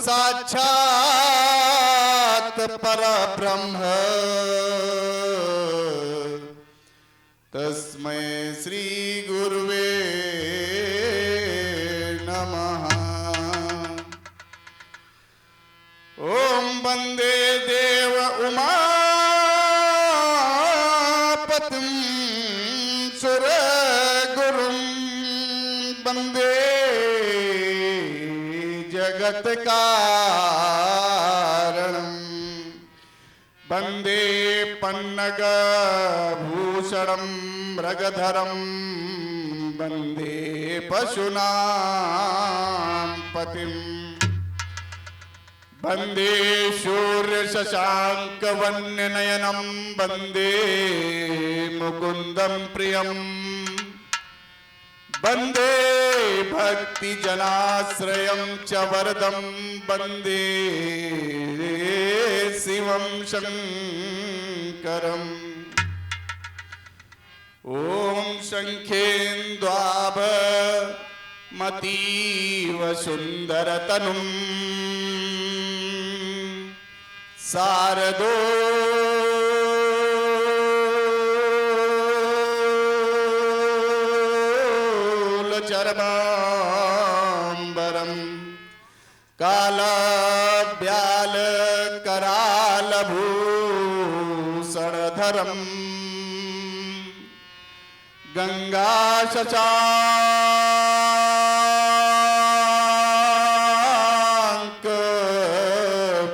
साक्षात परब्रह्म तस्मै श्री गुरुवे नमः। ओम वंदे देव उमापतिं सुर गुरुं वंदे जगत कारणं वंदे पन्नग भूषणं मृगधरं वंदे पशूनां पतिं वंदे शूर्य शशांक वन्यनयनं वंदे मुकुंदं प्रियं वंदे भक्ति जनाश्रयं च वरदं वंदे शिवं शंकरम्। ओम शंखेन्द्वाभमतीव सुंदरतनुं शारदोलचर्माम्बरं कालव्यालकरालभूषणधरं गंगा शशांक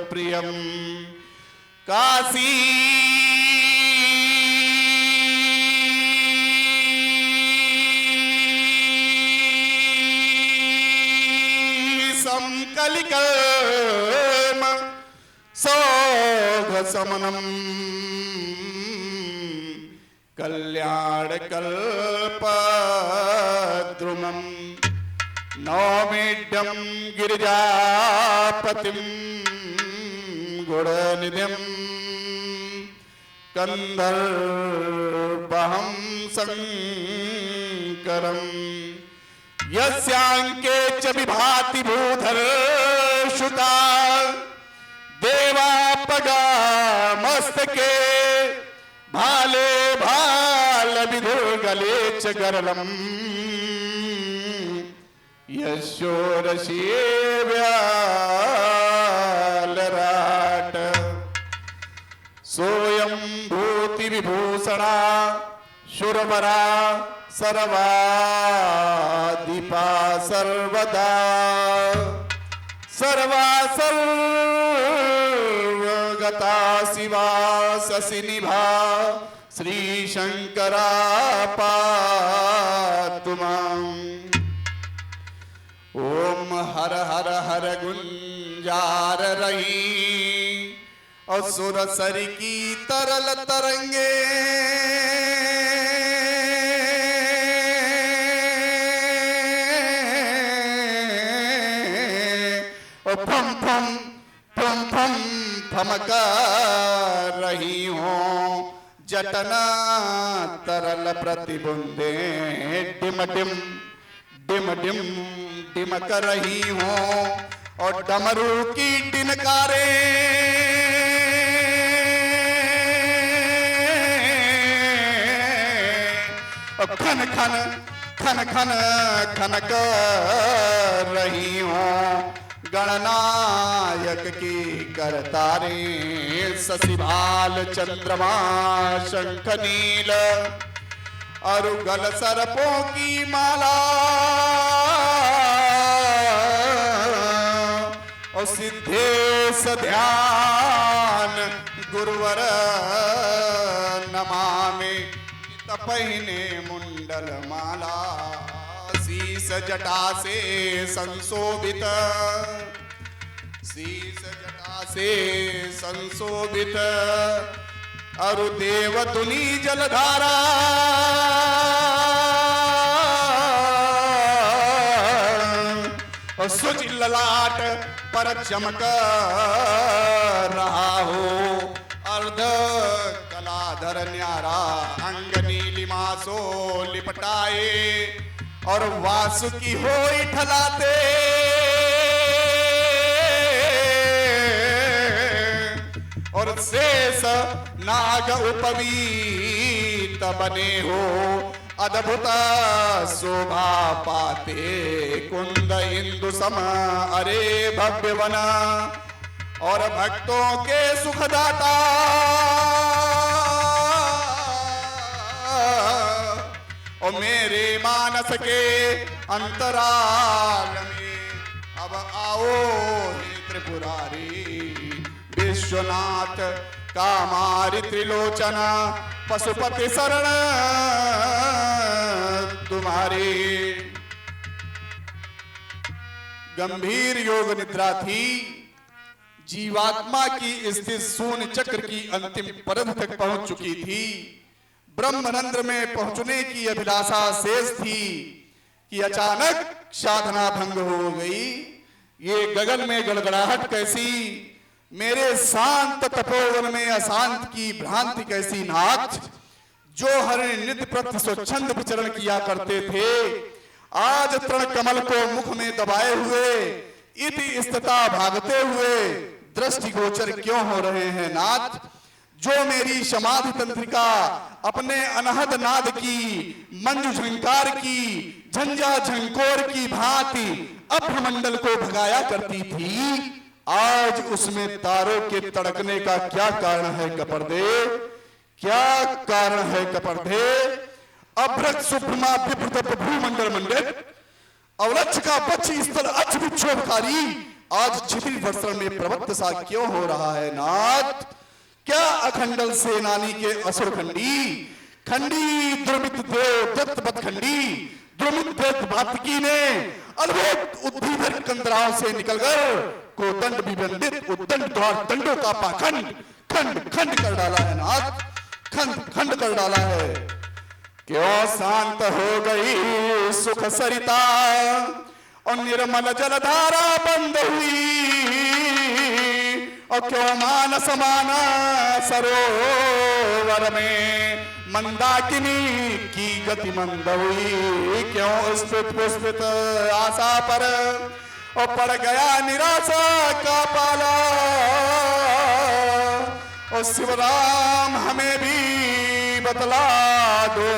प्रियं काशी समकलिकल्म सौघसमनं कल्याणकल्पद्रुमं नौमीड्यं गिरिजापतिं गुणनिधिं कंदर्पहं शंकरं यस्यांके च विभाति भूधरसुता देवापगा मस्तके भाले भाल विधुर्गले च गरलम् यशोरसेव्यालराट सोयं भूति विभूषणा शुरवरा सर्वादिपा सर्वदा सर्वा सर्वगता शिवा शशिनिभा श्री शंकरा पातु माम्। ओम हर हर हर गुंजार रही असुर सर की तरल तरंगे फम फम फम फम फमक रही हूँ जटना तरल प्रतिबुंदे डिम डिम डिम डिम डिमक रही हूँ और डमरू की टिनकारे खन खन खन खन खनक रही हूँ गणनायक की करतारे शशिभाल चंद्रमा शंख नील अरुगल सर्पों की माला और सिद्धेश ध्यान गुरुवर नमामि तपहिने मुंडल माला शीस जटा से संशोभित शीस जटा से संशोभित अरुदेव तुनी जलधारा और सुच ललाट पर चमक रहा हो अर्ध कलाधर न्यारा अंग नीलिमा सो लिपटाए और वासुकी हो ठलाते और शेष नाग उपवीत बने हो, अद्भुत शोभा पाते कुंद इंदु सम अरे भव्य वन। और भक्तों के सुखदाता और मेरे मानस के अंतराल में अब आओ हे त्रिपुरारी विश्वनाथ कामारि त्रिलोचना पशुपति शरण तुम्हारी। गंभीर योग निद्रा थी, जीवात्मा की स्थिति शून्य चक्र की अंतिम परत तक पहुंच चुकी थी। ब्रह्मरंध्र में पहुंचने की अभिलाषा शेष थी कि अचानक साधना भंग हो गई। ये गगन में गड़गड़ाहट कैसी, मेरे शांत तपोवन में अशांत की भ्रांति कैसी नाच। जो हरिण नित्य प्रति स्वच्छंद विचरण किया करते थे, आज तृण कमल को मुख में दबाए हुए इति स्थिता भागते हुए दृष्टिगोचर क्यों हो रहे हैं नाथ। जो मेरी समाधि तंत्रिका अपने अनहद नाद की मंजू झंकार की झंझा झंकोर की भांति अभ्रमंडल को भगाया करती थी, आज उसमें तारों के तड़कने का क्या कारण है कपर्दे, क्या कारण है कपर्दे। अभ्रक सुभ्रमा विभृत भूमंडल मंडित अवलक्ष का बच्ची स्थल अच्छ विक्षोभकारी आज क्षितिज वर्षण में प्रवृत्त सा क्यों हो रहा है नाथ। क्या अखंडल सेनानी के असुर खंडी खंडी दुर्मित देव दत्त बदखंडी दुर्मित देव भातकी ने अद्भुत उद्दीधर कंदराओं से निकलकर कोदंड विबंधित उद्दंड द्वार दंडों का पाखंड खंड खंड कर डाला है नाथ, खंड खंड कर डाला है। क्यों शांत हो गई सुख सरिता और निर्मल जलधारा बंद हुई, और क्यों मान समान सरोवर में मंदाकिनी की गति मंद हुई। क्यों स्फुट पुष्पित आशा पर और पड़ गया निराशा का पाला, और शिवराम हमें भी बतला दो,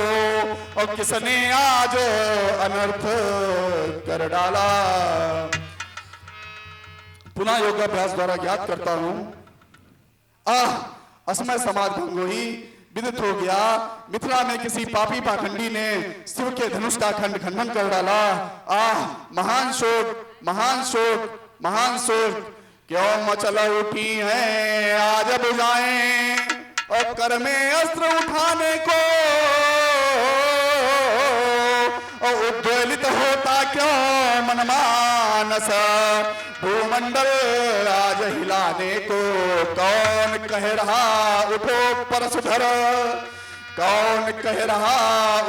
और किसने आज अनर्थ कर डाला। पुनः योगाभ्यास द्वारा ज्ञात करता हूं। असमय समाज भंग हुई, विदित हो गया मिथिला में किसी पापी पाखंडी ने शिव के धनुष का खंड खंडन कर डाला। महान शोक महान शोक महान शोक। क्यों मचल उठी है आज बुझाएं, और कर में अस्त्र उठाने को और उद्वेलित होता क्यों मनमानस। भूमंडल आज हिलाने को कौन कह रहा उठो परसुधर, कौन कह रहा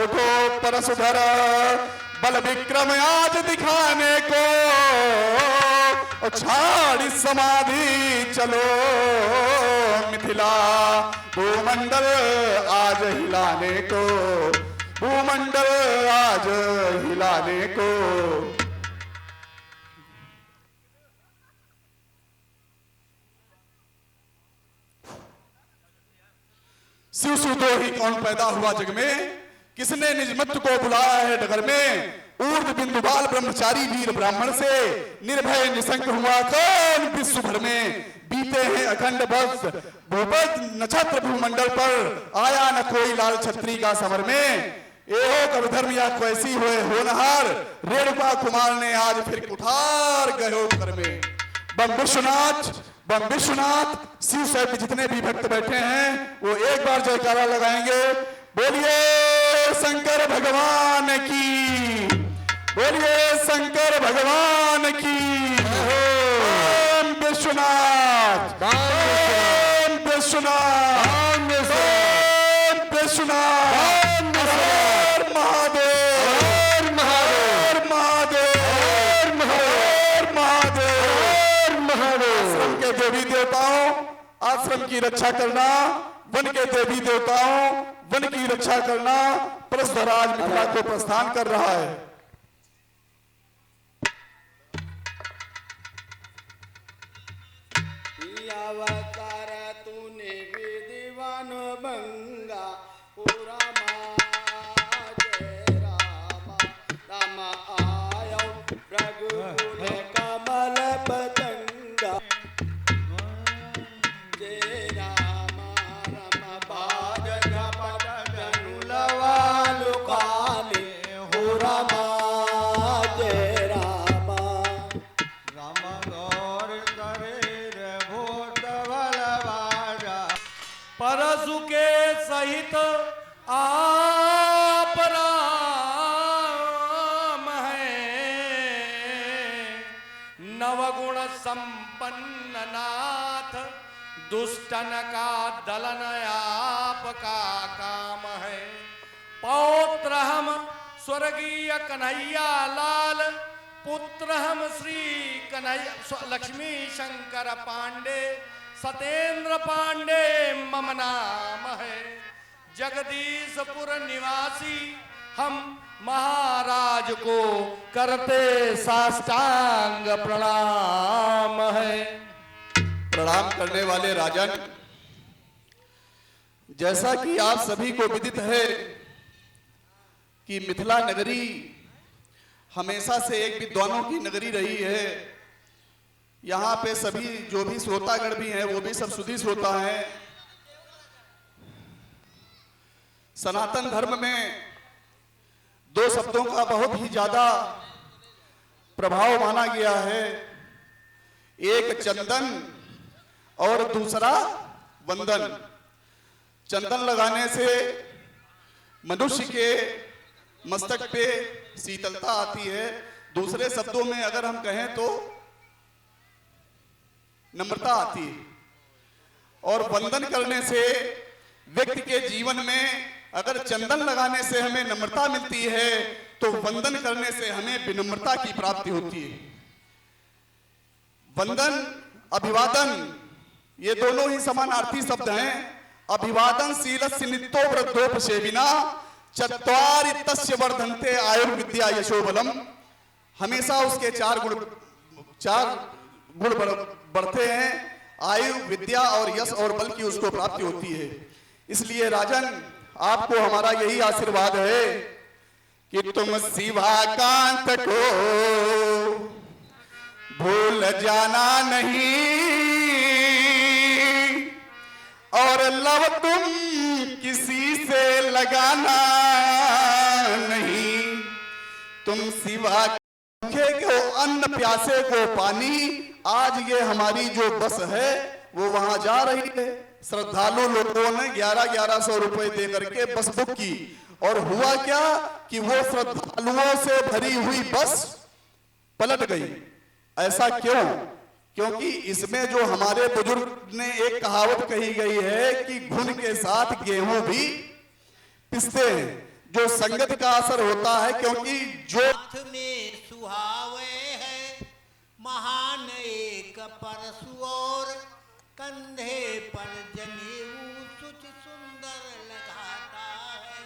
उठो परसुधर। बल विक्रम आज दिखाने को छाड़ी समाधि चलो मिथिला। भूमंडल आज हिलाने को, भूमंडल आज हिलाने को। शिव सुदोही कौन पैदा हुआ जग में, किसने निजमत्व को बुलाया है डगर में। ऊर्ध बिंदुबाल ब्रह्मचारी वीर ब्राह्मण से निर्भय निशंक हुआ कौन विश्व भर में। बीते हैं अखंड वर्ष भूपत नक्षत्र भूमंडल पर, आया न कोई लाल छत्री का समर में। एहो कविधर्म या कैसी हुए होनहार, रेणुका कुमार ने आज फिर कुठार गयो कर में। बम विश्वनाथ बम विश्वनाथ। शिव साहब के जितने भी भक्त बैठे हैं वो एक बार जयकारा लगाएंगे। बोलिए शंकर भगवान की, बोलिए शंकर भगवान की। ओम विश्वनाथ ओम विश्वनाथ ओम विश्वनाथ। देवी देवताओं आश्रम की रक्षा करना, वन के देवी देवताओं वन की रक्षा करना। परशुराज मिथिला को प्रस्थान कर रहा है। अवतार तू परशु के सहित आप राम हैं, नवगुण संपन्न नाथ, दुष्टन का दलन आपका काम है। पौत्र हम स्वर्गीय कन्हैया लाल, पुत्र हम श्री कन्हैया लक्ष्मी शंकर पांडे, सतेंद्र पांडे मम नाम है। जगदीशपुर निवासी हम महाराज को करते साष्टांग प्रणाम है। प्रणाम करने वाले राजन, जैसा कि आप सभी को विदित है कि मिथिला नगरी हमेशा से एक विद्वानों की नगरी रही है। यहाँ पे सभी जो भी श्रोतागण भी हैं वो भी सब शुद्धि श्रोता हैं। सनातन धर्म में दो शब्दों का बहुत ही ज्यादा प्रभाव माना गया है, एक चंदन और दूसरा वंदन। चंदन लगाने से मनुष्य के मस्तक पे शीतलता आती है, दूसरे शब्दों में अगर हम कहें तो नम्रता आती है। और वंदन करने से व्यक्ति के जीवन में अगर चंदन लगाने से हमें नम्रता मिलती है तो वंदन करने से हमें विनम्रता की प्राप्ति होती है। वंदन, अभिवादन, ये दोनों ही समानार्थी शब्द हैं। अभिवादन शीलस्य नित्यो वृद्धोपसेविना चत्वारि तस्य वर्धन्ते आयुर्विद्या यशोबलम। हमेशा उसके चार गुण बढ़ते हैं, आयु, विद्या और यश और बल की उसको प्राप्ति होती है। इसलिए राजन, आपको हमारा यही आशीर्वाद है कि तुम शिवाकांत को भूल जाना नहीं और लव तुम किसी से लगाना नहीं। तुम शिवा को अन्न, प्यासे को पानी, आज ये हमारी जो बस है वो वहां जा रही है। श्रद्धालु लोगों ने 1100 रुपए दे करके बस बुक की और हुआ क्या कि वो श्रद्धालुओं से भरी हुई बस पलट गई। ऐसा क्यों? क्योंकि इसमें जो हमारे बुजुर्ग ने एक कहावत कही गई है कि घुन के साथ गेहूं भी पिसते हैं, जो संगत का असर होता है। क्योंकि जो में सुहावे है महान एक परशु और कंधे पर जनेऊ सुच सुंदर लगाता है।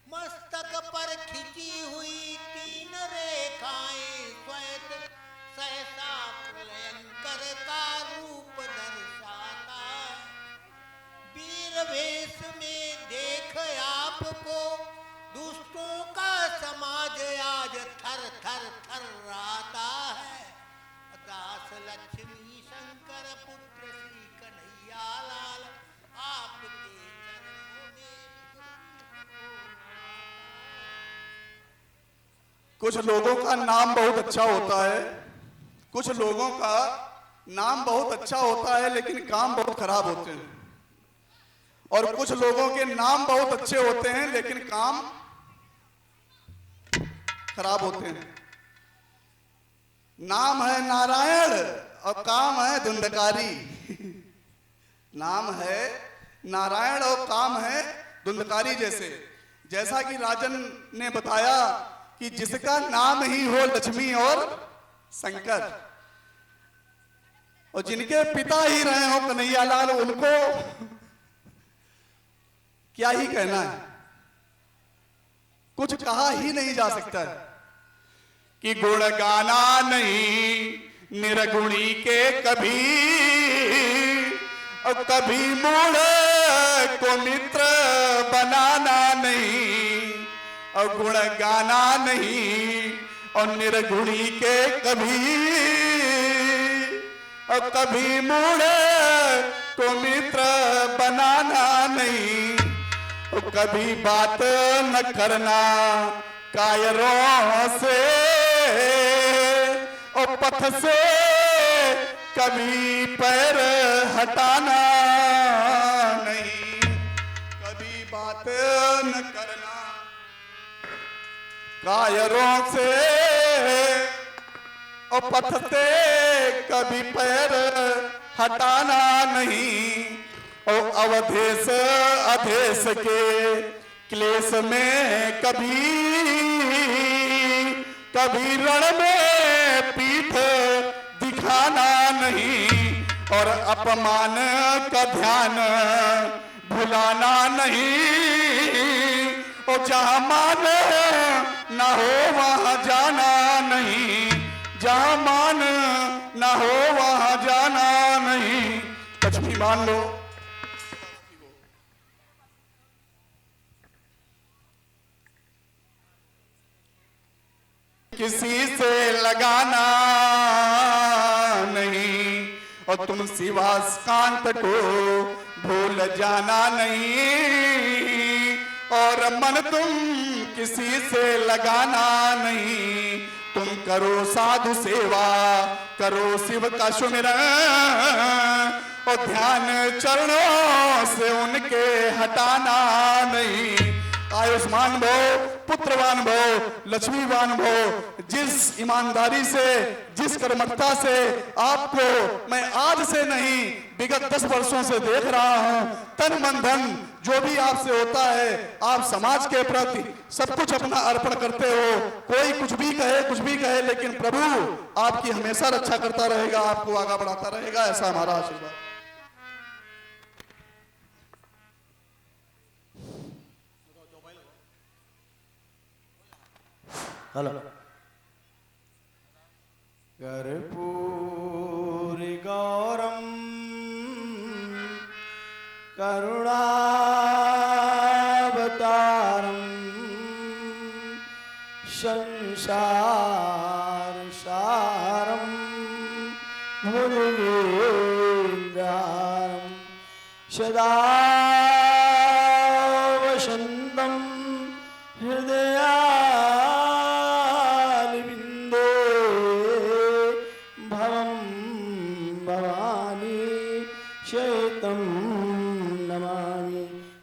मस्तक पर खिंची हुई 3 रेखाएं श्वेत सहसा प्रलयंकर का रूप दर्शाता है। वीर वेश में देख आपको दुष्टों का समाज आज थर थर थर राता है। दास लक्ष्मी शंकर पुत्र श्री कन्हैया लाल आपके चरणों में। कुछ लोगों का नाम बहुत अच्छा होता है, कुछ लोगों का नाम बहुत अच्छा होता है लेकिन काम बहुत खराब होते हैं, और कुछ लोगों के नाम बहुत अच्छे होते हैं लेकिन काम खराब होते हैं। नाम है नारायण और काम है धुंधकारी। नाम है नारायण और काम है धुंधकारी। जैसा कि राजन ने बताया कि जिसका नाम ही हो लक्ष्मी और शंकर, और जिनके पिता ही रहे हो कन्हैया लाल, उनको क्या ही कहना है, कुछ कहा ही नहीं जा सकता है। कि गुण गाना नहीं निर्गुणी के कभी, और कभी मूढ़ को मित्र बनाना नहीं, और गुण गाना नहीं और निर्गुणी के कभी, और कभी मूढ़ को मित्र बनाना नहीं, कभी बात न करना कायरों से, और पथ से कभी पैर हटाना नहीं, कभी बात न करना कायरों से, और पथ से कभी पैर हटाना नहीं, और अवधेश अधेश के क्लेश में कभी रण में पीठ दिखाना नहीं, और अपमान का ध्यान भुलाना नहीं, और जहां मान ना हो वहां जाना नहीं, जहां मान ना हो वहां जाना नहीं। लक्ष्मी मान लो। किसी से लगाना नहीं, और तुम शिवास कांत को भूल जाना नहीं, और मन तुम किसी से लगाना नहीं, तुम करो साधु सेवा, करो शिव का सुमिरन, और ध्यान चरणों से उनके हटाना नहीं। आयुष्मान भव, पुत्रवान भव, लक्ष्मीवान भव। जिस ईमानदारी से, जिस कर्मठता से आपको मैं आज से नहीं विगत 10 वर्षों से देख रहा हूं, तन मन धन जो भी आपसे होता है, आप समाज के प्रति सब कुछ अपना अर्पण करते हो। कोई कुछ भी कहे, लेकिन प्रभु आपकी हमेशा रक्षा करता रहेगा, आपको आगे बढ़ाता रहेगा, ऐसा हमारा आशीर्वाद। हेलो। कर्पूरी गौरम करुणावतारम संसार सारम भुजगेन्द्रहारम सदा वसंतम हृदया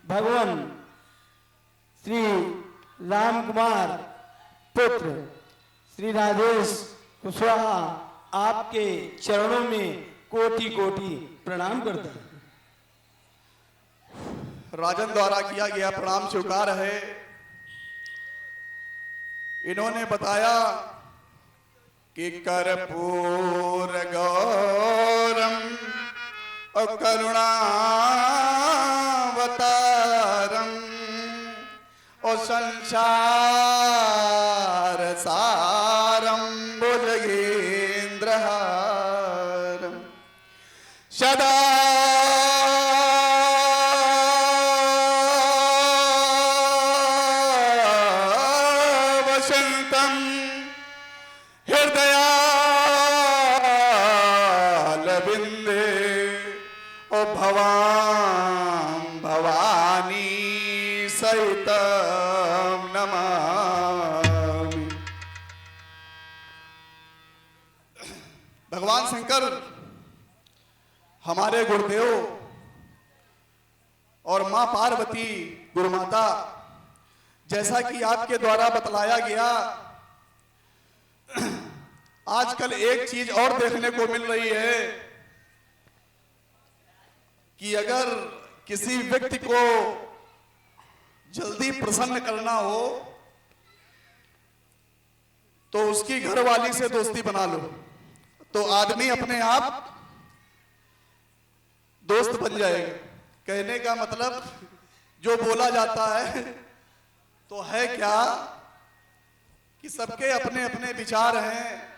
भगवान श्री राम कुमार पुत्र श्री राजेश कुशवाहा आपके चरणों में कोटि कोटि प्रणाम करता हूं। राजन द्वारा किया गया प्रणाम स्वीकार है। इन्होंने बताया कि कर्पूर गौरम और करुणावतारम और संसार सारम भुजगेन्द्रहारम सदा वसंतम हृदयालविंदे ओ भवानी सहितम नमामि। भगवान शंकर हमारे गुरुदेव और मां पार्वती गुरु माता, जैसा कि आपके द्वारा बतलाया गया, आजकल एक चीज और देखने को मिल रही है कि अगर किसी व्यक्ति को जल्दी प्रसन्न करना हो तो उसकी घरवाली से दोस्ती बना लो, तो आदमी अपने आप दोस्त बन जाएगा। कहने का मतलब जो बोला जाता है तो है क्या कि सबके अपने अपने विचार हैं।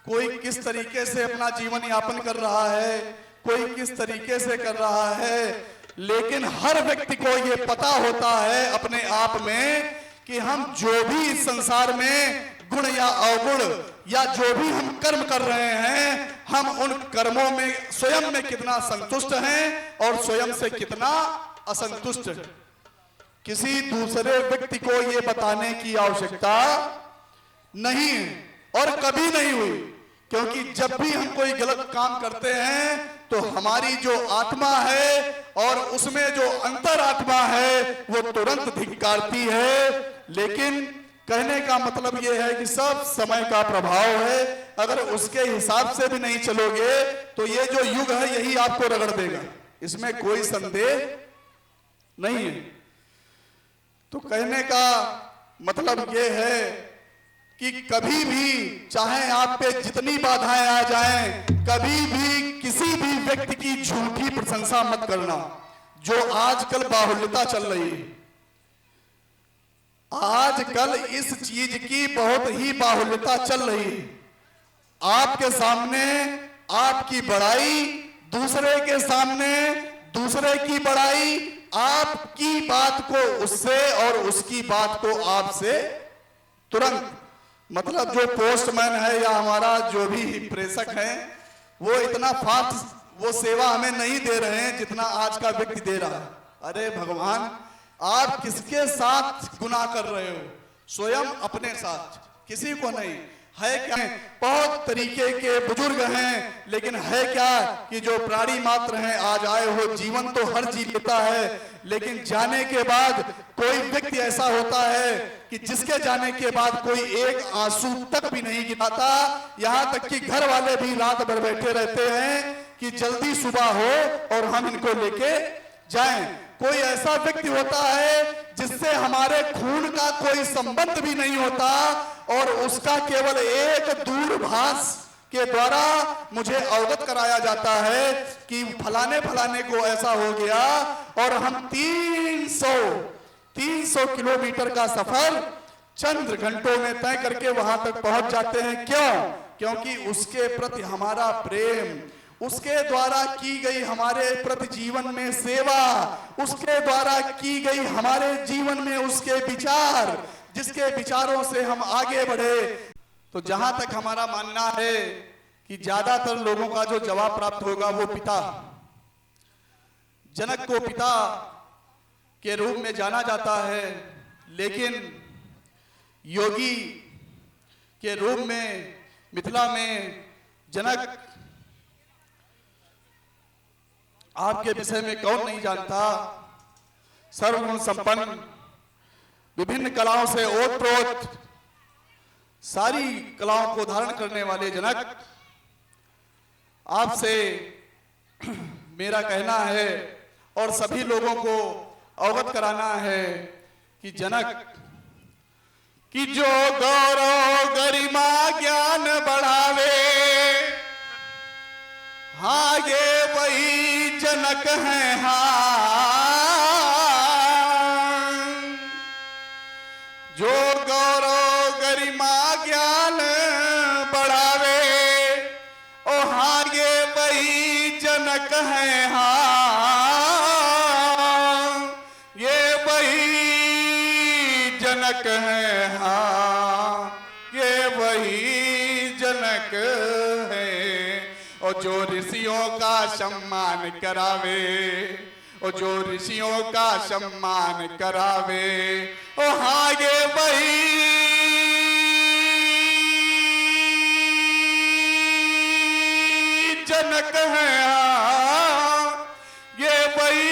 कोई किस तरीके से अपना जीवन यापन कर रहा है, कोई किस तरीके से कर रहा है, लेकिन हर व्यक्ति को यह पता होता है अपने आप में कि हम जो भी इस संसार में गुण या अवगुण या जो भी हम कर्म कर रहे हैं, हम उन कर्मों में स्वयं में कितना संतुष्ट हैं और स्वयं से कितना असंतुष्ट हैं। किसी दूसरे व्यक्ति को ये बताने की आवश्यकता नहीं है और कभी नहीं हुई, क्योंकि जब भी हम कोई गलत काम करते हैं तो हमारी जो आत्मा है और उसमें जो अंतरात्मा है वो तुरंत धिक्कारती है। लेकिन कहने का मतलब यह है कि सब समय का प्रभाव है, अगर उसके हिसाब से भी नहीं चलोगे तो ये जो युग है यही आपको रगड़ देगा, इसमें कोई संदेह नहीं है। तो कहने का मतलब यह है कि कभी भी चाहे आप पे जितनी बाधाएं आ जाएं, कभी भी किसी भी व्यक्ति की झूठी प्रशंसा मत करना। जो आजकल बाहुल्यता चल रही है, आजकल इस चीज की बहुत ही बाहुल्यता चल रही है। आपके सामने आपकी बड़ाई, दूसरे के सामने दूसरे की बड़ाई, आपकी बात को उससे और उसकी बात को आपसे तुरंत, मतलब जो पोस्टमैन है या हमारा जो भी प्रेषक है वो इतना फास्ट वो सेवा हमें नहीं दे रहे हैं जितना आज का व्यक्ति दे रहा है। अरे भगवान, आप किसके साथ गुनाह कर रहे हो? स्वयं अपने साथ, किसी को नहीं। है क्या, बहुत तरीके के बुजुर्ग हैं, लेकिन है क्या कि जो प्राणी मात्र हैं, आज आए हो, जीवन तो हर जीव लेता है, लेकिन जाने के बाद कोई व्यक्ति ऐसा होता है कि जिसके जाने के बाद कोई एक आंसू तक भी नहीं गिराता। यहां तक कि घर वाले भी रात भर बैठे रहते हैं कि जल्दी सुबह हो और हम इनको लेके जाएं। कोई ऐसा व्यक्ति होता है जिससे हमारे खून का कोई संबंध भी नहीं होता और उसका केवल एक दूरभाष के द्वारा मुझे अवगत कराया जाता है कि फलाने फलाने को ऐसा हो गया, और हम 300 किलोमीटर का सफर चंद घंटों में तय करके वहां तक पहुंच जाते हैं। क्यों? क्योंकि उसके प्रति हमारा प्रेम, उसके द्वारा की गई हमारे प्रति जीवन में सेवा, उसके द्वारा की गई हमारे जीवन में उसके विचार, जिसके विचारों से हम आगे बढ़े। तो जहां तक हमारा मानना है कि ज्यादातर लोगों का जो जवाब प्राप्त होगा वो पिता, जनक को पिता के रूप में जाना जाता है, लेकिन योगी के रूप में मिथिला में जनक आपके विषय में कौन नहीं जानता। सर्वगुण संपन्न, विभिन्न कलाओं से ओतप्रोत, सारी कलाओं को धारण करने वाले जनक, आपसे मेरा कहना है और सभी लोगों को अवगत कराना है कि जनक कि जो गौरव गरिमा ज्ञान बढ़ावे, हाँ ये वही जनक हैं। हाँ, जो गौरव गरिमा ज्ञान बढ़ावे, ओ हाँ ये वही जनक हैं। हाँ, ये वही जनक हैं। हाँ, ये वही जनक हैं। और जो ऋषियों का सम्मान करावे, और जो ऋषियों का सम्मान करावे, ओ हाँ ये वही जनक है। हाँ, ये वही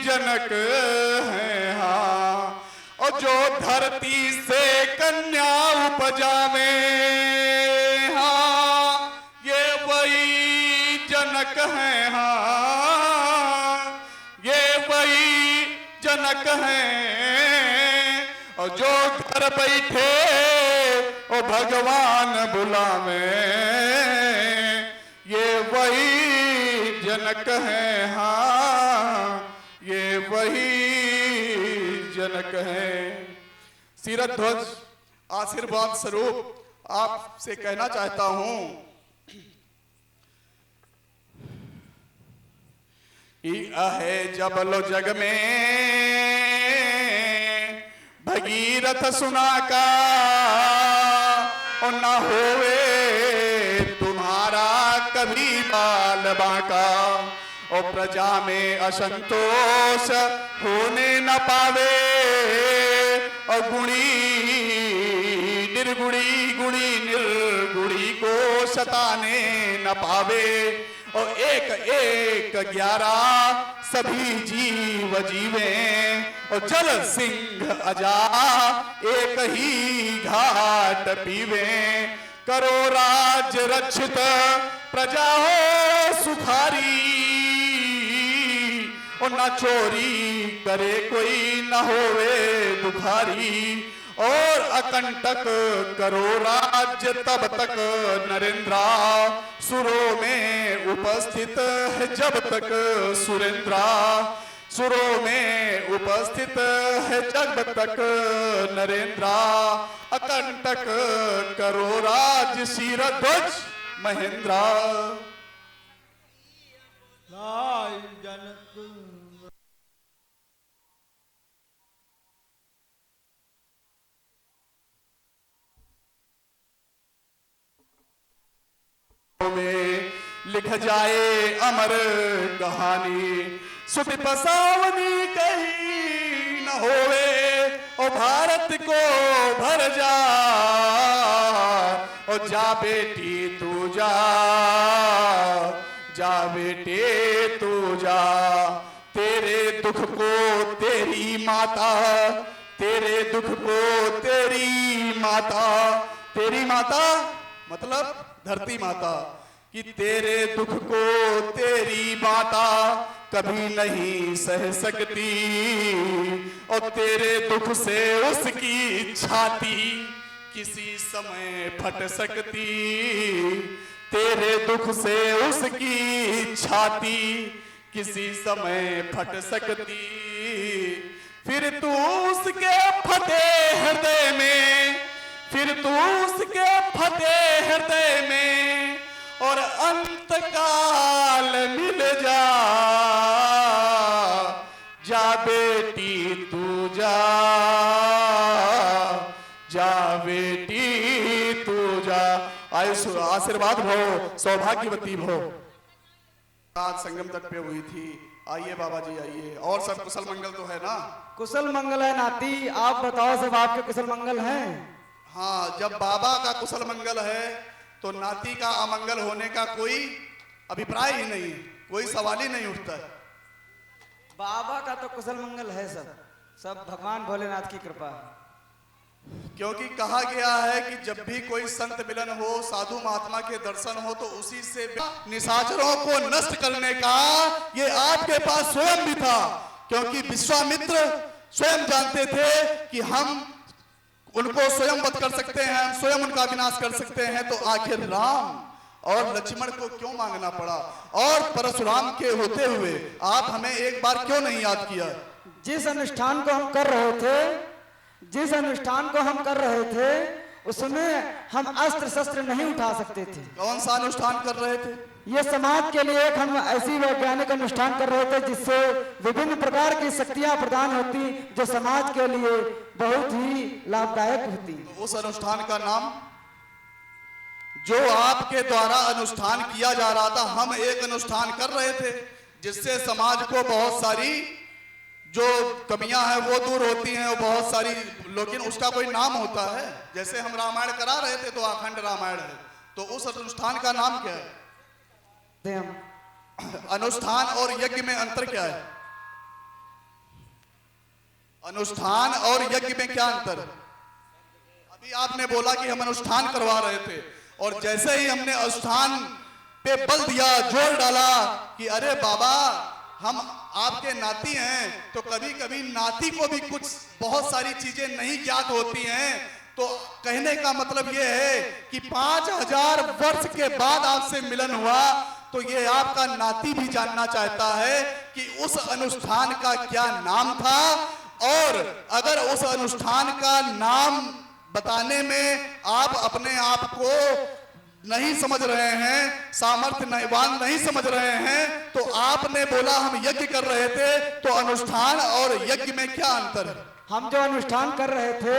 जनक है। हाँ, और जो धरती से कन्या उपजावे, जनक है। हाँ, ये वही जनक हैं। और जो घर बैठे ओ भगवान बुलावे, ये वही जनक हैं। हाँ, ये वही जनक हैं। सिरध्वज आशीर्वाद स्वरूप आपसे कहना चाहता हूं कि अहे जबलो जग में भगीरथ सुना का, और न होवे तुम्हारा बाल बांका। और प्रजा में असंतोष होने न पावे, और गुणी निर्गुणी गुणी निर्गुणी को सताने न पावे। और एक एक 11 सभी जीव जीवे, और जल सिंह अजा एक ही घाट पीवे। करो राज रक्षित प्रजा हो सुखारी, और न चोरी करे कोई न होवे दुखारी। और अकंटक करो राज्य तब तक नरेंद्रा, सुरों में उपस्थित है जब तक सुरेंद्रा। सुरों में उपस्थित है जब तक नरेंद्रा। अकंटक करो राज शीरध्वज महेंद्रा। लाल जनक में लिख जाए अमर कहानी। सुत पसावनी कहीं न होवे, और भारत को भर जा। और जा बेटी तू जा, जा बेटे तू जा। तेरे दुख को तेरी माता, तेरे दुख को तेरी माता। तेरी माता मतलब धरती माता, कि तेरे दुख को तेरी माता कभी नहीं सह सकती। और तेरे दुख से उसकी छाती किसी समय फट सकती। तेरे दुख से उसकी छाती किसी समय फट सकती। फिर तू उसके फटे हृदय में, फिर तू उसके फटे हृदय में और अंत काल मिल जा। जा बेटी तू जा, जा बेटी तू जा। आयुष आशीर्वाद भो, सौभाग्यवती भो। आज संगम तट पे हुई थी। आइए बाबा जी आइए। और सब कुशल मंगल तो है ना? कुशल मंगल है नाती, आप बताओ सब आपके कुशल मंगल हैं? हाँ, जब बाबा का कुशल मंगल है तो नाती का अमंगल होने का कोई अभिप्राय ही नहीं, कोई सवाल ही नहीं उठता है। बाबा का तो कुशल मंगल है, सब भगवान भोलेनाथ की कृपा है। क्योंकि कहा गया है कि जब भी कोई संत मिलन हो, साधु महात्मा के दर्शन हो, तो उसी से निशाचरों को नष्ट करने का ये आपके पास स्वयं भी था। क्योंकि विश्वामित्र स्वयं जानते थे कि हम उनको स्वयं वध कर सकते हैं, हम स्वयं उनका विनाश कर सकते हैं। तो आखिर राम और लक्ष्मण को क्यों मांगना पड़ा? और परशुराम के होते हुए आप हमें एक बार क्यों नहीं याद किया? जिस अनुष्ठान को हम कर रहे थे, जिस अनुष्ठान को हम कर रहे थे, उसमें हम अस्त्र शस्त्र नहीं उठा सकते थे। कौन सा अनुष्ठान कर रहे थे? ये समाज के लिए एक हम ऐसी वैज्ञानिक अनुष्ठान कर रहे थे जिससे विभिन्न प्रकार की शक्तियां प्रदान होती, जो समाज के लिए बहुत ही लाभदायक होती। तो उस अनुष्ठान का नाम, जो आपके द्वारा अनुष्ठान किया जा रहा था, हम एक अनुष्ठान कर रहे थे जिससे समाज को बहुत सारी जो कमियां हैं वो दूर होती हैं, और बहुत सारी, लेकिन उसका कोई नाम होता है। जैसे हम रामायण करा रहे थे तो अखंड रामायण है, तो उस अनुष्ठान का नाम क्या है? अनुष्ठान और यज्ञ में अंतर क्या है? अनुष्ठान और यज्ञ में क्या अंतर है? अभी आपने बोला कि हम अनुष्ठान करवा रहे थे, और जैसे ही हमने अनुष्ठान पे बल दिया, जोर डाला कि अरे बाबा हम आपके नाती हैं, तो कभी कभी नाती को भी कुछ बहुत सारी चीजें नहीं ज्ञात होती हैं। तो कहने का मतलब यह है कि 5000 वर्ष के बाद आपसे मिलन हुआ, तो ये आपका नाती भी जानना चाहता है कि उस अनुष्ठान का क्या नाम था। और अगर उस अनुष्ठान का नाम बताने में आप अपने आप को नहीं समझ रहे हैं, सामर्थ्य नहीं समझ रहे हैं, तो आपने बोला हम यज्ञ कर रहे थे, तो अनुष्ठान और यज्ञ में क्या अंतर है? हम जो अनुष्ठान कर रहे थे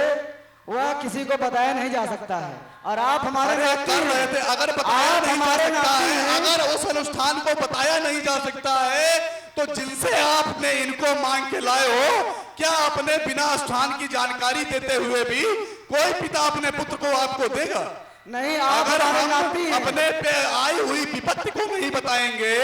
वह किसी को बताया नहीं जा सकता है। और आप हमारे अरे नाती कर रहे हैं। थे, अगर बताया आप नहीं जा हमारे सकता नाती है, हैं। अगर उस अनुष्ठान को बताया नहीं जा सकता है, तो जिनसे आपने इनको मांग के लाए हो, क्या अपने बिना अनुष्ठान की जानकारी देते हुए भी कोई पिता अपने पुत्र को आपको देगा? नहीं, आप अगर हमारे हम नाती हैं। अपने पे आई हुई विपत्ति को नहीं बताएंगे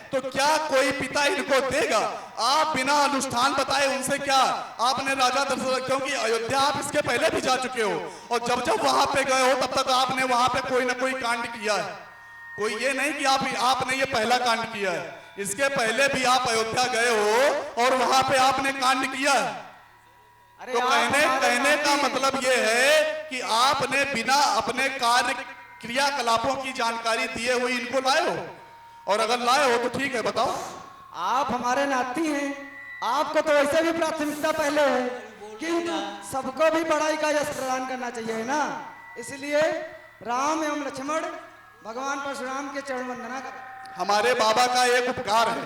तो क्या कोई पिता इनको देगा? आप बिना अनुष्ठान बताए उनसे क्या आपने राजा दशरथ, क्योंकि अयोध्या आप इसके पहले भी जा चुके हो, और जब जब वहां पे गए हो तब तक आपने वहां पे कोई ना कोई कांड किया है। कोई ये नहीं कि आपने ये पहला कांड किया है, इसके पहले भी आप अयोध्या गए हो और वहां पे आपने कांड किया है। अरे तो आप हमारे कहने का नाती हैं। मतलब ये है कि आपने बिना अपने कार्य क्रियाकलापों की जानकारी दिए हुए इनको लाए हो, और अगर लाए हो तो ठीक है, बताओ। आप हमारे नाती हैं, आपको तो वैसे भी प्राथमिकता पहले है, किंतु सबको भी बड़ाई का यश प्रदान करना चाहिए, है ना। इसलिए राम एवं लक्ष्मण भगवान परशुराम के चरण वंदना कर। हमारे बाबा का एक उपकार है,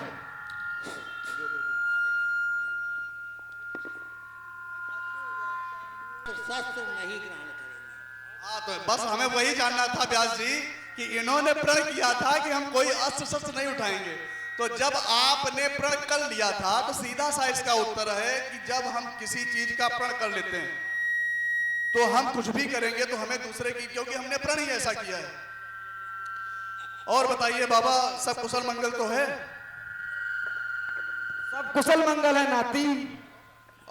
तो शस्त्र नहीं ग्रहण करेंगे। हाँ, तो बस हमें वही जानना था व्यास जी कि इन्होंने प्रण किया था कि हम कोई अस्त्र शस्त्र नहीं उठाएंगे, तो जब आपने प्रण कर लिया था तो सीधा सा इसका उत्तर है कि जब हम किसी चीज का प्रण कर लेते हैं तो हम कुछ भी करेंगे तो हमें दूसरे की, क्योंकि हमने प्रण ही ऐसा किया है। और बताइए बाबा, सब कुशल मंगल तो है? सब कुशल मंगल है नाती।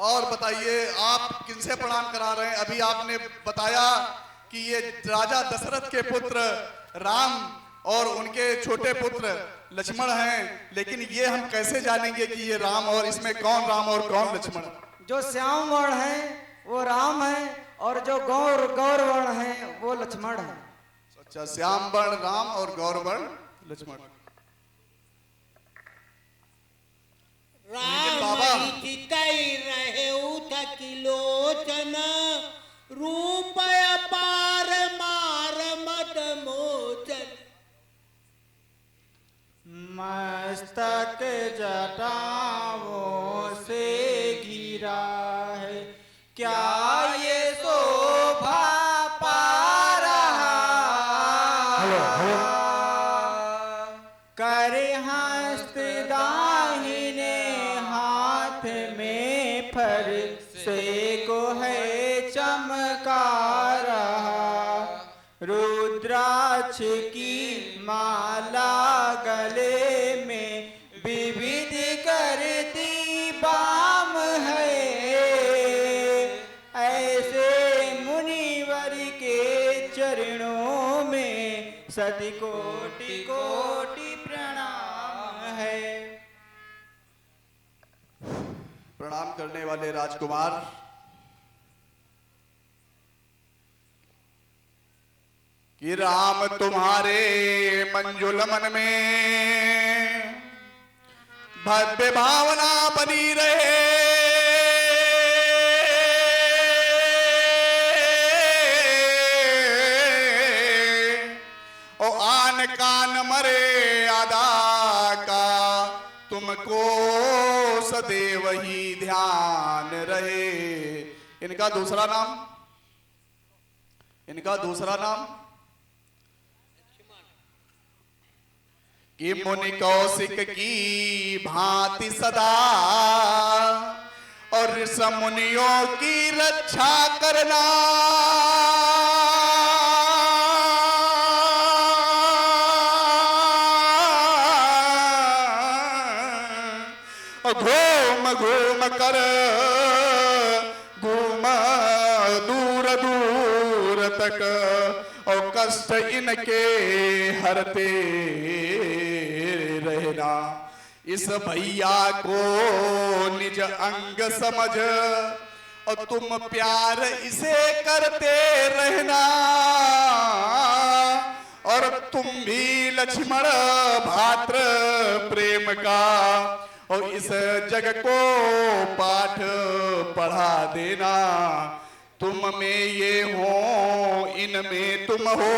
और बताइए आप किनसे प्रणाम करा रहे हैं? अभी आपने बताया कि ये राजा दशरथ के पुत्र राम और उनके छोटे पुत्र लक्ष्मण हैं, लेकिन ये हम कैसे जानेंगे कि ये राम, और इसमें कौन राम और कौन लक्ष्मण? जो श्याम वर्ण है वो राम है, और जो गौर वर्ण है वो लक्ष्मण है। अच्छा, श्याम वर्ण राम और गौर वर्ण लक्ष्मण। बाबा रहेऊ थकिलोचन रूप अपार मार मद मोचन। मस्तक जटाओं से घिरा है, क्या ये शोभा पा रहा। करे हस्त दाहिने हाथ में फर से को है चमका रहा। रुद्राक्ष की माला गले में विविध करती बाम है। ऐसे मुनिवर के चरणों में सदी कोटि कोटि प्रणाम है। प्रणाम करने वाले राजकुमार, कि राम तुम्हारे मंजुल मन में भव्य भावना बनी रहे। ओ आन कान मरे आदा का तुमको सदैव ही ध्यान रहे। इनका दूसरा नाम कि मुनि कौशिक की भांति सदा और ऋषि मुनियों की रक्षा करना। घूम घूम कर घूम दूर दूर तक और कष्ट इनके हरते रहना। इस भैया को निज अंग समझ और तुम प्यार इसे करते रहना। और तुम भी लक्ष्मण भात्र प्रेम का और इस जग को पाठ पढ़ा देना। तुम में ये हो, इनमें तुम हो,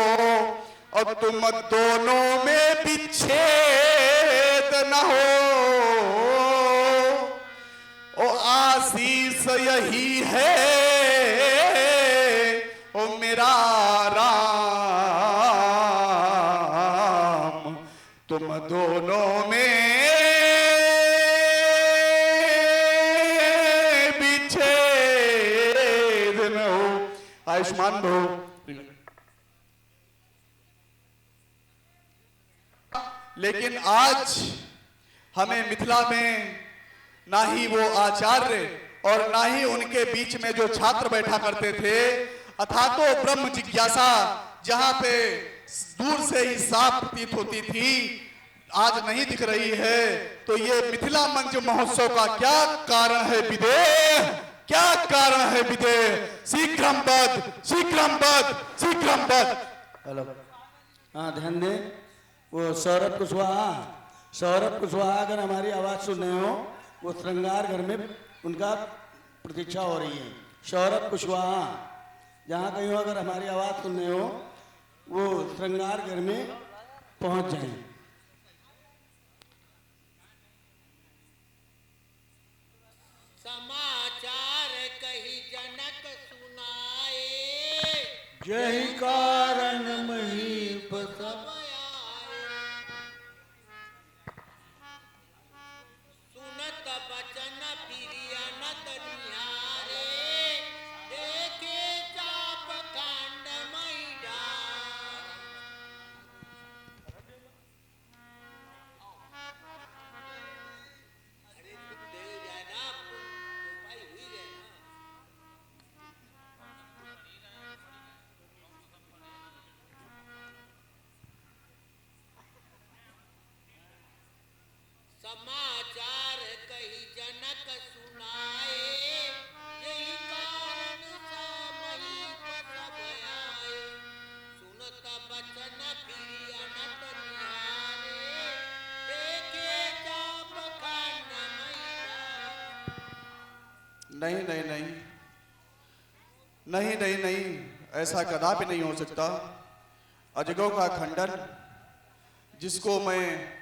और तुम दोनों में विच्छेद न हो। ओ आशीष यही है आयुष्मान भव। लेकिन आज हमें मिथिला में ना ही वो आचार्य और ना ही उनके बीच में जो छात्र बैठा करते थे, अथातो ब्रह्म जिज्ञासा जहां पे दूर से ही साफ प्रतीत होती थी, आज नहीं दिख रही है। तो ये मिथिला मंच महोत्सव का क्या कारण है विदेह, क्या कारण है विदेह? शीघ्रम बद, शीघ्रम बद, शीघ्रम बद। हेलो, हाँ ध्यान दें। वो सौरभ कुशवाहा अगर हमारी आवाज़ सुन रहे हो, वो श्रृंगार घर में उनका प्रतीक्षा हो रही है। सौरभ कुशवाहा जहाँ कहीं हो, अगर हमारी आवाज़ सुन रहे हो, वो श्रृंगार घर में पहुँच जाएं। समाचार कही जनक सुनाए, जय कारण महीप सब सुनत बचन प्रिय नत निहारे, देखे चाप कांड मई डार। अरे सुखदेव जाना भाई हुई गए ना। समाचार कही जनक सुनाए, यही कारण समहीप सब आए। सुनत बचन प्रिय नत निहारे, देखे चाप कांड मई डार। नहीं नहीं नहीं नहीं नहीं नहीं, ऐसा कदापि नहीं हो सकता। अजगौ का खंडन, जिसको मैं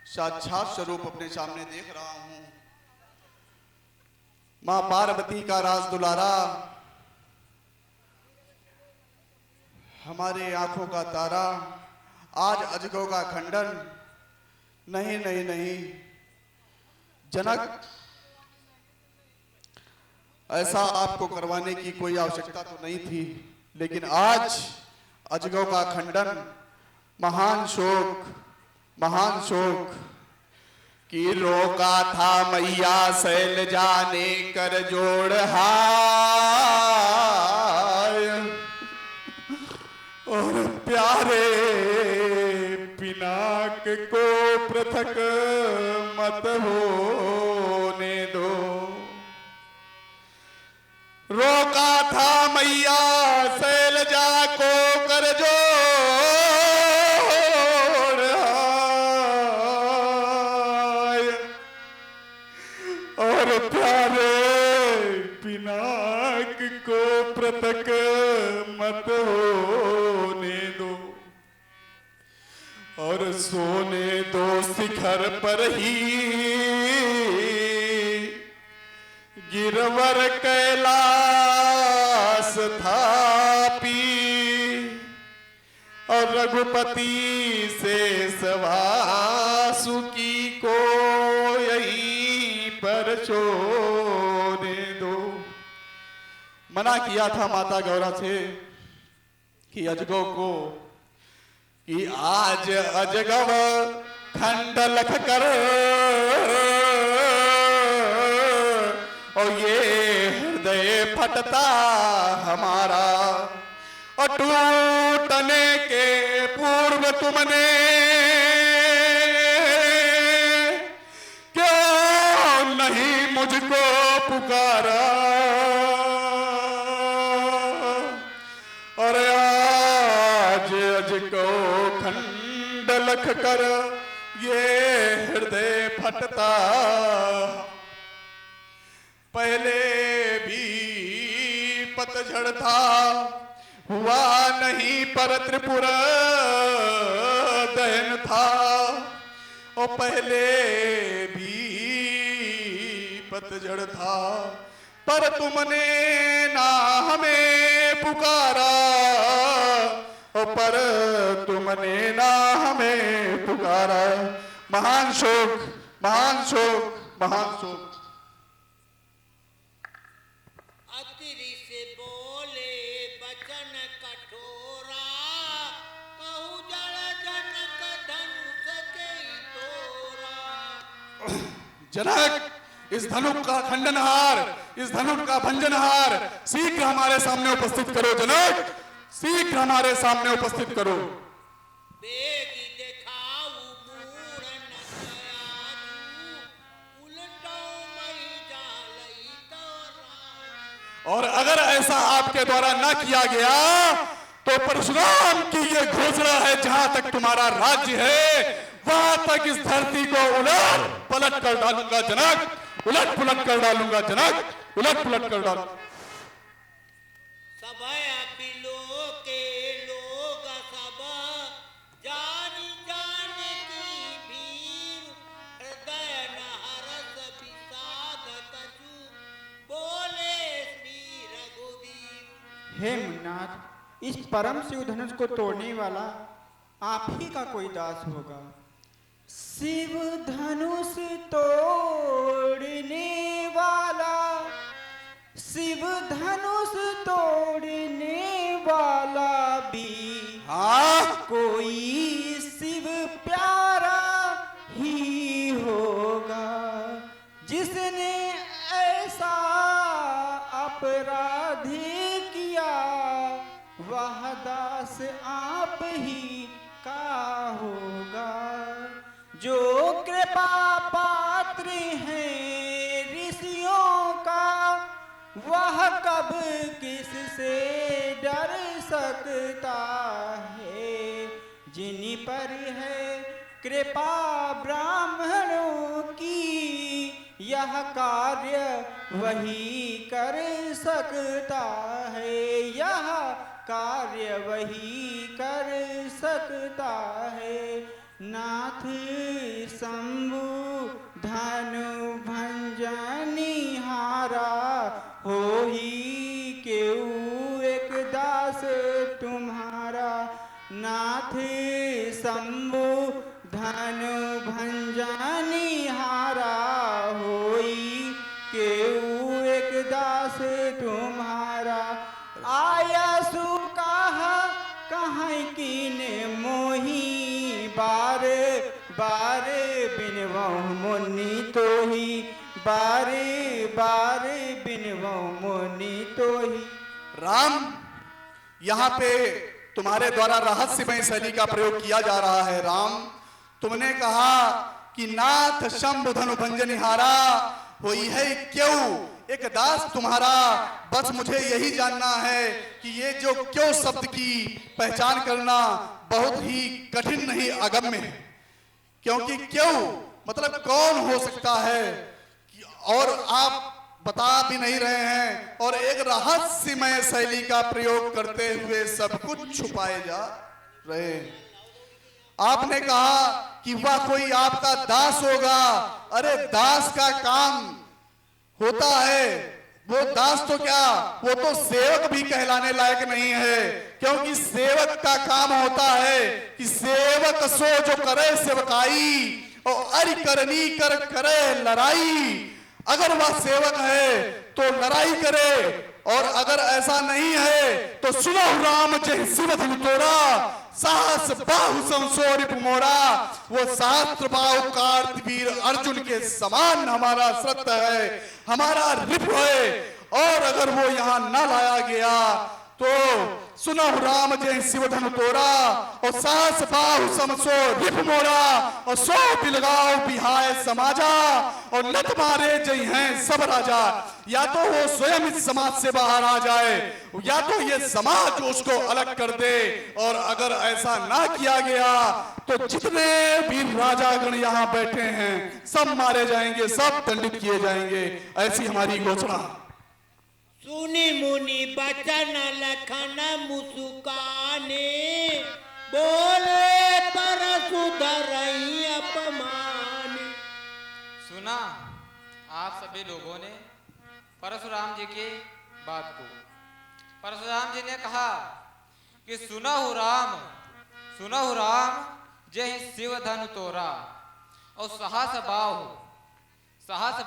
साक्षात स्वरूप अपने सामने देख रहा हूं, मां पार्वती का राज दुलारा, हमारे आंखों का तारा, आज अजगौ का खंडन। नहीं नहीं नहीं जनक, ऐसा आपको करवाने की कोई आवश्यकता तो नहीं थी, लेकिन आज अजगौ का खंडन महान शोक की रोका था मैया शैल जाने कर जोड़ हाय, और प्यारे पिनाक को पृथक मत होने दो। रोका था मैया शैल जा को कर जोड़ हाय, और प्यारे पिनाक को पृथक मत होने दो, और सोने दो शिखर पर ही गिरवर कैलाश थापी, और रघुपति से वासुकी को यहीं पर छोड़ने दो। मना किया था माता गौरा से कि अजगौ को, कि आज अजगव खंड लख कर, और ये हृदय फटता हमारा, और टूटने के पूर्व तुमने क्यों नहीं मुझको पुकारा, और आज अजगौ खंड लख कर ये हृदय फटता। पहले भी पतझड़ था, हुआ नहीं पर त्रिपुर दहन था, और पहले भी पतझड़ था, पर तुमने ना हमें पुकारा, और पर तुमने ना हमें पुकारा। महान शोक, महान शोक, महान शोक। अतिरि से बोले बचन जनक, इस धनुष का खंडनहार, इस धनुष का भंजनहार शीघ्र हमारे सामने उपस्थित करो जनक, शीघ्र हमारे सामने उपस्थित करो। बेगी देखाऊ मूढ़न दयालु, उलटो मई जालई तोरा। और अगर ऐसा आपके द्वारा न किया गया तो परशुराम की ये घोषणा है, जहां तक तुम्हारा राज्य है वहां तक इस धरती को उलट पलट कर डालूंगा जनक, उलट पुलट कर डालूंगा जनक, उलट पुलट कर डालूंगा। सब बिलो के लोग सब जान जान की भीर, हृदय न हरस विषाद कछु, बोले श्री रघुवीर। हे मुन्नाथ, इस परम शिव धनुष को तोड़ने वाला आप ही का कोई दास होगा। शिव धनुष तोड़ने वाला, शिव धनुष तोड़ने वाला भी कोई शिव प्यारा ही होगा, जिसने ऐसा अपराधी किया वह दास आप ही का होगा। जो कृपा पात्र हैं ऋषियों का, वह कब किससे डर सकता है। जिन पर है कृपा ब्राह्मणों की, यह कार्य वही कर सकता है, यह कार्य वही कर सकता है। नाथ शंभु धनु भंजनी हारा, हो ही केऊ एक दास तुम्हारा। नाथ शंभु धनु भंजनी हारा, होई केऊ एक दास तुम्हारा। आया सु कहाँ कीने मोही, बार बार बिनवऊ मुनि तो ही, बार बार बिनवऊ मुनि तो ही। राम, यहाँ पे तुम्हारे द्वारा रहस्यमय शैली का प्रयोग किया जा रहा है। राम, तुमने कहा कि नाथ शंभु धनु भंजनिहारा, होई है क्यों एक दास तुम्हारा। बस मुझे यही जानना है कि ये जो क्यों शब्द की पहचान करना बहुत ही कठिन नहीं अगम्य है, क्योंकि क्यों मतलब कौन हो सकता है, और आप बता भी नहीं रहे हैं, और एक रहस्यमय शैली का प्रयोग करते हुए सब कुछ छुपाए जा रहे हैं। आपने कहा कि वह कोई आपका दास होगा। अरे दास का काम होता है, वो दास तो क्या, वो तो सेवक भी कहलाने लायक नहीं है, क्योंकि सेवक का काम होता है कि सेवक सो जो करे सेवकाई, और अरि करनी कर करे लड़ाई। अगर वह सेवक है तो लड़ाई करे, और अगर ऐसा नहीं है तो सुनो राम जय शिव धनु तोरा, साहस बाहु संसो रिपु मोरा। वो सहस्त्र बाहु कार्तवीर अर्जुन के समान हमारा सत्य है, हमारा रिपु है। और अगर वो यहाँ न लाया गया तो सुनो राम जय शिव धनु तोरा, और साहस बाहु समसो रिपु मोरा, और सो बिलगाओ बिहाय समाजा, और लत मारे जय हैं सब राजा। या तो वो स्वयं इस समाज से बाहर आ जाए, या तो ये समाज उसको अलग कर दे, और अगर ऐसा ना किया गया तो जितने भी राजागण यहाँ बैठे हैं सब मारे जाएंगे, सब दंडित किए जाएंगे। ऐसी हमारी घोषणा। सुनी मुनि बचन लखन मुस्काने, बोले पर सुधरई अपमान। सुना आप सभी लोगों ने परशुराम जी की बात को। परशुराम जी ने कहा कि सुनहु राम जय शिव धनु तोरा, और सहस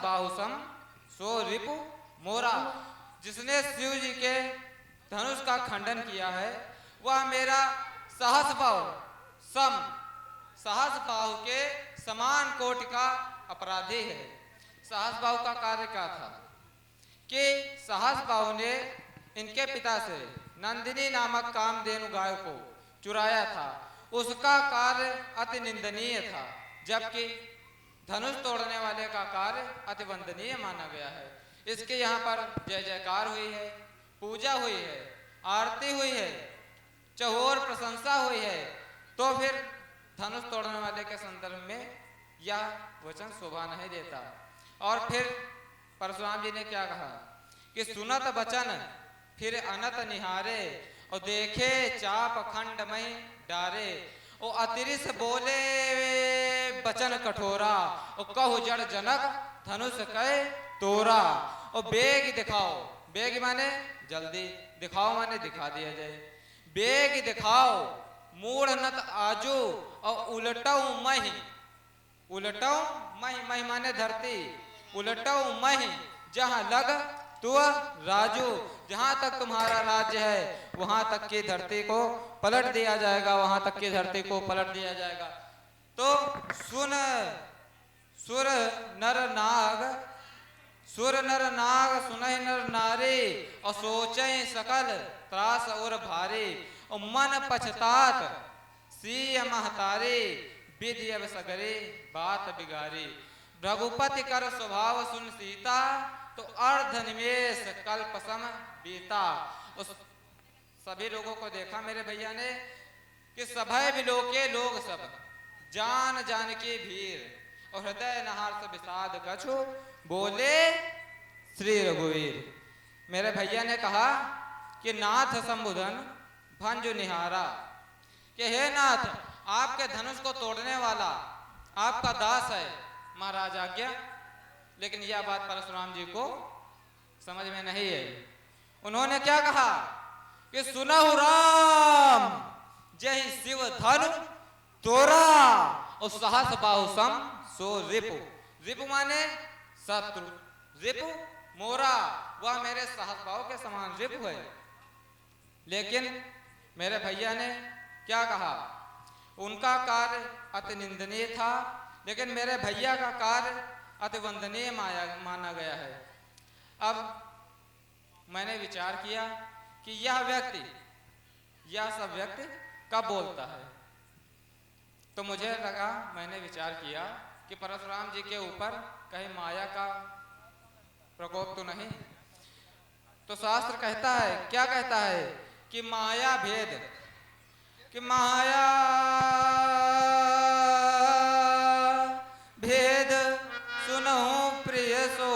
बाहु सम सो रिपु मोरा। जिसने शिव जी के धनुष का खंडन किया है वह मेरा सहस बाहु के समान कोटि का अपराधी है। साहस बाहु का कार्य क्या था कि साहस बाहु ने इनके पिता से नंदिनी नामक कामधेनु गाय को चुराया था। उसका कार्य अति निंदनीय था, जबकि धनुष तोड़ने वाले का कार्य अति वंदनीय माना गया है। इसके यहाँ पर जय जयकार हुई है, पूजा हुई है, आरती हुई है, चहुओर प्रशंसा हुई है, तो फिर धनुष तोड़ने वाले के संदर्भ में यह वचन शोभा नहीं देता। और फिर परशुराम जी ने क्या कहा कि सुनत बचन फिर अनत निहारे और देखे चाप खंड में डारे, ओ अतिरिस बोले बचन कठोरा और कहु जड़ जनक धनुष कहे तोरा। और बेग दिखाओ, बेग माने जल्दी, दिखाओ माने दिखा दिया जाए। बेग दिखाओ मूढ़ नत आजू और उलटऊ मही, उलटऊ मही, मही माने धरती, उलटऊ मही जहां लग तू राजू, जहां तक तुम्हारा राज्य है वहां तक की धरती को पलट दिया जाएगा, वहां तक की धरती को पलट दिया जाएगा। तो सुन सुर नर नाग, सुर नर नाग सुनहि नर नारी और सोचे सकल त्रास और भारी, और मन पछतात सीय महतारी विधि अब सगरे बात बिगारी। रघुपति कर स्वभाव सुन सीता तो अर्ध निमेष कल्प सम बीता। उस सभी लोगों को देखा मेरे भैया ने कि सभय बिलोके लोग सब जान जान की भीड़ और हृदय नहार से विषाद कछु बोले श्री रघुवीर। मेरे भैया ने कहा कि नाथ संबोधन भंजु निहारा, कि हे नाथ आपके धनुष को तोड़ने वाला आपका दास है, महाराज आज्ञा। लेकिन यह बात परशुराम जी को समझ में नहीं है। उन्होंने क्या कहा कि सुनहु राम जय शिव धनु तोरा और सहस बाहु सम सो रिपु। रिपु माने शत्रु, रिपु मोरा, वह मेरे सहस बाहु के समान रिपु है। लेकिन मेरे भैया ने क्या कहा, उनका कार्य अति निंदनीय था, लेकिन मेरे भैया का कार्य अति वंदनीय माना गया है। अब मैंने विचार किया कि यह व्यक्ति, यह सब व्यक्ति कब बोलता है, तो मुझे लगा, मैंने विचार किया कि परशुराम जी के ऊपर कहीं माया का प्रकोप तो नहीं। तो शास्त्र कहता है, क्या कहता है कि माया भेद, कि माया भेद सुनहु प्रिय सो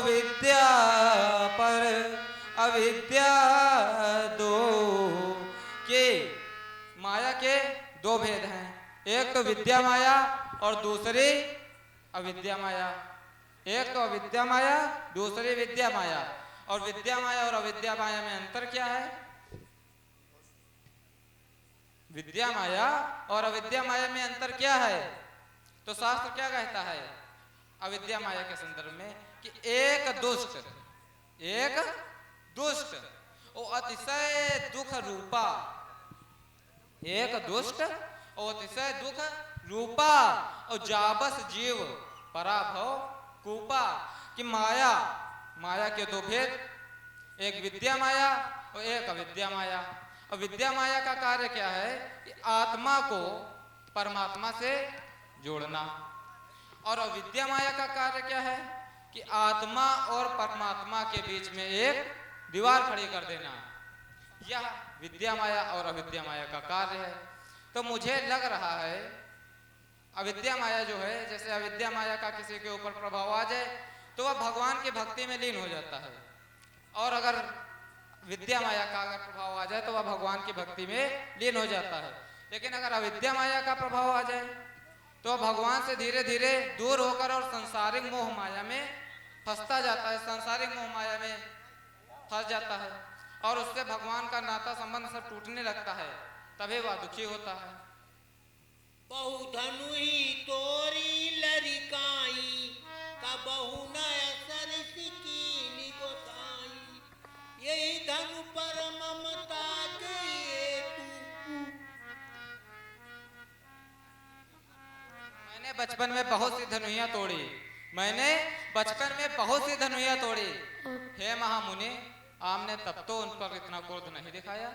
विद्या पर अविद्या दो। के माया के दो भेद हैं, एक तो विद्या माया और दूसरी अविद्या माया। एक तो अविद्या माया, दूसरी विद्या माया। और विद्या माया और अविद्या माया में अंतर क्या है? विद्या माया और अविद्या माया में अंतर क्या है? तो शास्त्र क्या कहता है अविद्या माया के संदर्भ में कि एक दुष्ट और अतिशय दुख रूपा, एक दुष्ट और अतिशय दुख रूपा और जाबस जीव पराभव कूपा। कि माया, माया के दो भेद, एक विद्या माया और एक अविद्या माया। और विद्या माया का कार्य क्या है कि आत्मा को परमात्मा से जोड़ना, और अविद्या माया का कार्य क्या है कि आत्मा और परमात्मा के बीच में एक दीवार खड़ी कर देना। यह विद्या माया और अविद्या माया का कार्य है। तो मुझे लग रहा है अविद्या माया जो है, जैसे अविद्या माया का किसी के ऊपर प्रभाव आ जाए तो वह भगवान की भक्ति में लीन हो जाता है, और अगर विद्या माया का अगर प्रभाव आ जाए तो वह भगवान की भक्ति में लीन हो जाता है। लेकिन अगर अविद्या माया का प्रभाव आ जाए तो भगवान से धीरे धीरे दूर होकर और सांसारिक मोह माया में फंसता जाता है, सांसारिक मोह माया में फंस जाता है, और उससे भगवान का नाता संबंध सब टूटने लगता है, तभी वह दुखी होता है। बहु धनु ही तोरी लरिकाई का बहु नय सरसिकी गोसाई। यही धनु पर ममता के तू बचपन में बहुत सी धनुइयां तोड़ी। मैंने बचपन में बहुत सी धनुइयां तोड़ी। हे महामुनि, आपने तब तो उन पर इतना क्रोध नहीं दिखाया।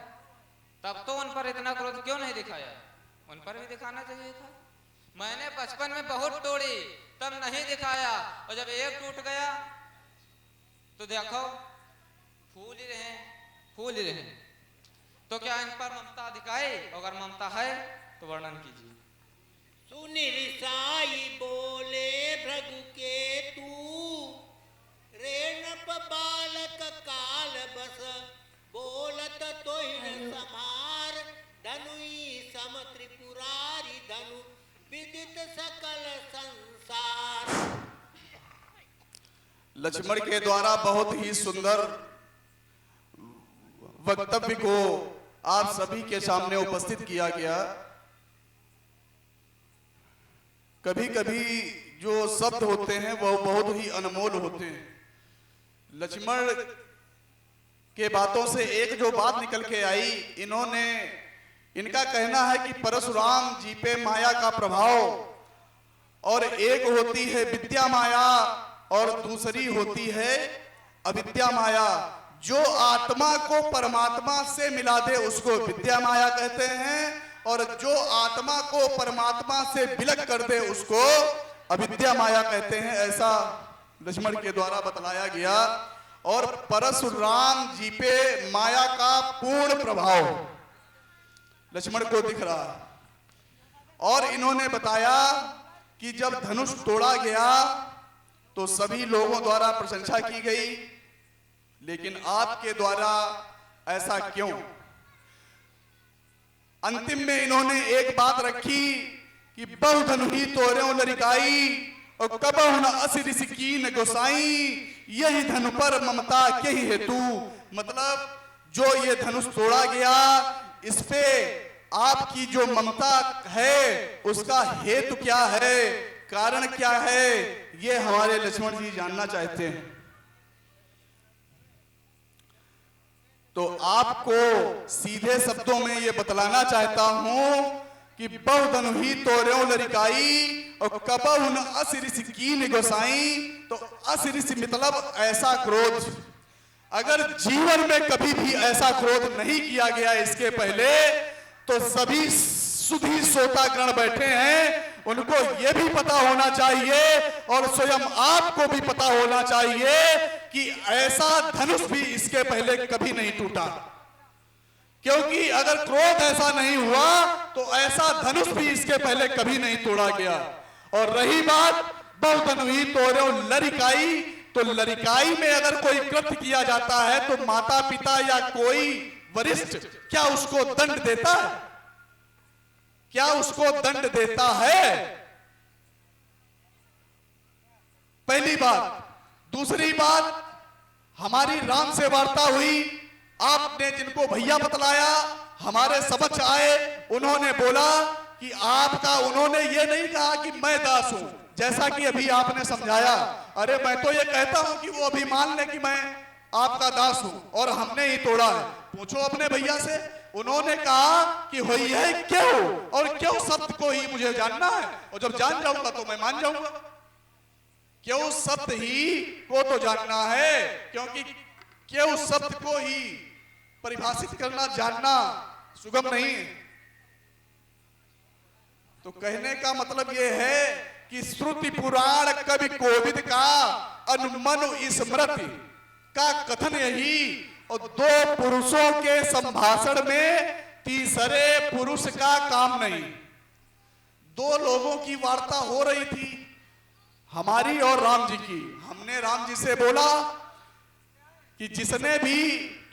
तब तो उन पर इतना क्रोध क्यों नहीं दिखाया? उन पर भी दिखाना चाहिए था। मैंने बचपन में बहुत तोड़ी, तब नहीं दिखाया, और जब एक टूट गया तो देखो फूल ही रहे, फूल ही रहे। तो क्या इन पर ममता दिखाई? अगर ममता है तो वर्णन कीजिए। सुनि ऋषाई बोले भृगु के तू, रेणप बालक काल बस, बोलत तोहिन समार, धनुई सम त्रिपुरारी धनु, विदित सकल संसार। लक्ष्मण के द्वारा बहुत ही सुंदर वक्तव्य को आप सभी के सामने उपस्थित किया गया। कभी कभी जो शब्द होते हैं वह बहुत ही अनमोल होते हैं। लक्ष्मण के बातों से एक जो बात निकल के आई, इनका कहना है कि परशुराम जी पे माया का प्रभाव, और एक होती है विद्या माया और दूसरी होती है अविद्या माया। जो आत्मा को परमात्मा से मिला दे उसको विद्या माया कहते हैं, और जो आत्मा को परमात्मा से विलग कर दे उसको अविद्या माया कहते हैं। ऐसा लक्ष्मण के द्वारा बतलाया गया। और परशुराम जी पे माया का पूर्ण प्रभाव लक्ष्मण को दिख रहा है। और इन्होंने बताया कि जब धनुष तोड़ा गया तो सभी लोगों द्वारा प्रशंसा की गई, लेकिन आपके द्वारा ऐसा क्यों? अंतिम में इन्होंने एक बात रखी कि बहु धनुही तोरे लरिकाई, और कबहु न असिर सिकीन गोसाई, यही धनु पर ममता के ही हेतु। मतलब जो ये धनुष तोड़ा गया, इस पे आपकी जो ममता है उसका हेतु क्या है, कारण क्या है, ये हमारे लक्ष्मण जी जानना चाहते हैं। तो आपको सीधे शब्दों में ये बतलाना चाहता हूं कि बहु धनुही तोरे लरिकाई, और कबहु न असिरिस कीन गोसाई। तो असिरिस मतलब ऐसा क्रोध, अगर जीवन में कभी भी ऐसा क्रोध नहीं किया गया इसके पहले, तो सभी सुधी श्रोतागण बैठे हैं, उनको यह भी पता होना चाहिए और स्वयं आपको भी पता होना चाहिए कि ऐसा धनुष भी इसके पहले कभी नहीं टूटा। क्योंकि अगर क्रोध ऐसा नहीं हुआ तो ऐसा धनुष भी इसके पहले कभी नहीं तोड़ा गया। और रही बात बहु धनुही तोरे लरिकाई, तो लरिकाई में अगर कोई कृत्य किया जाता है तो माता पिता या कोई वरिष्ठ क्या उसको दंड देता है? क्या उसको दंड देता है? पहली बात। दूसरी बात, हमारी राम से वार्ता हुई, आपने जिनको भैया बतलाया हमारे समक्ष आए, उन्होंने बोला कि आपका, उन्होंने ये नहीं कहा कि मैं दास हूं, जैसा कि अभी आपने समझाया। अरे मैं तो ये कहता हूं कि वो अभी मान ले कि मैं आपका दास हूं और हमने ही तोड़ा है। पूछो अपने भैया से। उन्होंने कहा कि हुई है क्यों, और क्यों शब्द को ही मुझे जानना है, और जब जान जाऊंगा तो मैं मान जाऊंगा। क्यों शब्द ही को तो जानना है, क्योंकि क्यों शब्द को ही परिभाषित करना जानना सुगम नहीं है। तो कहने का मतलब यह है कि श्रुति पुराण कवि कोविद का अनुमनु स्मृति का कथन यही, और दो पुरुषों के संभाषण में तीसरे पुरुष का काम नहीं। दो लोगों की वार्ता हो रही थी, हमारी और राम जी की। हमने राम जी से बोला कि जिसने भी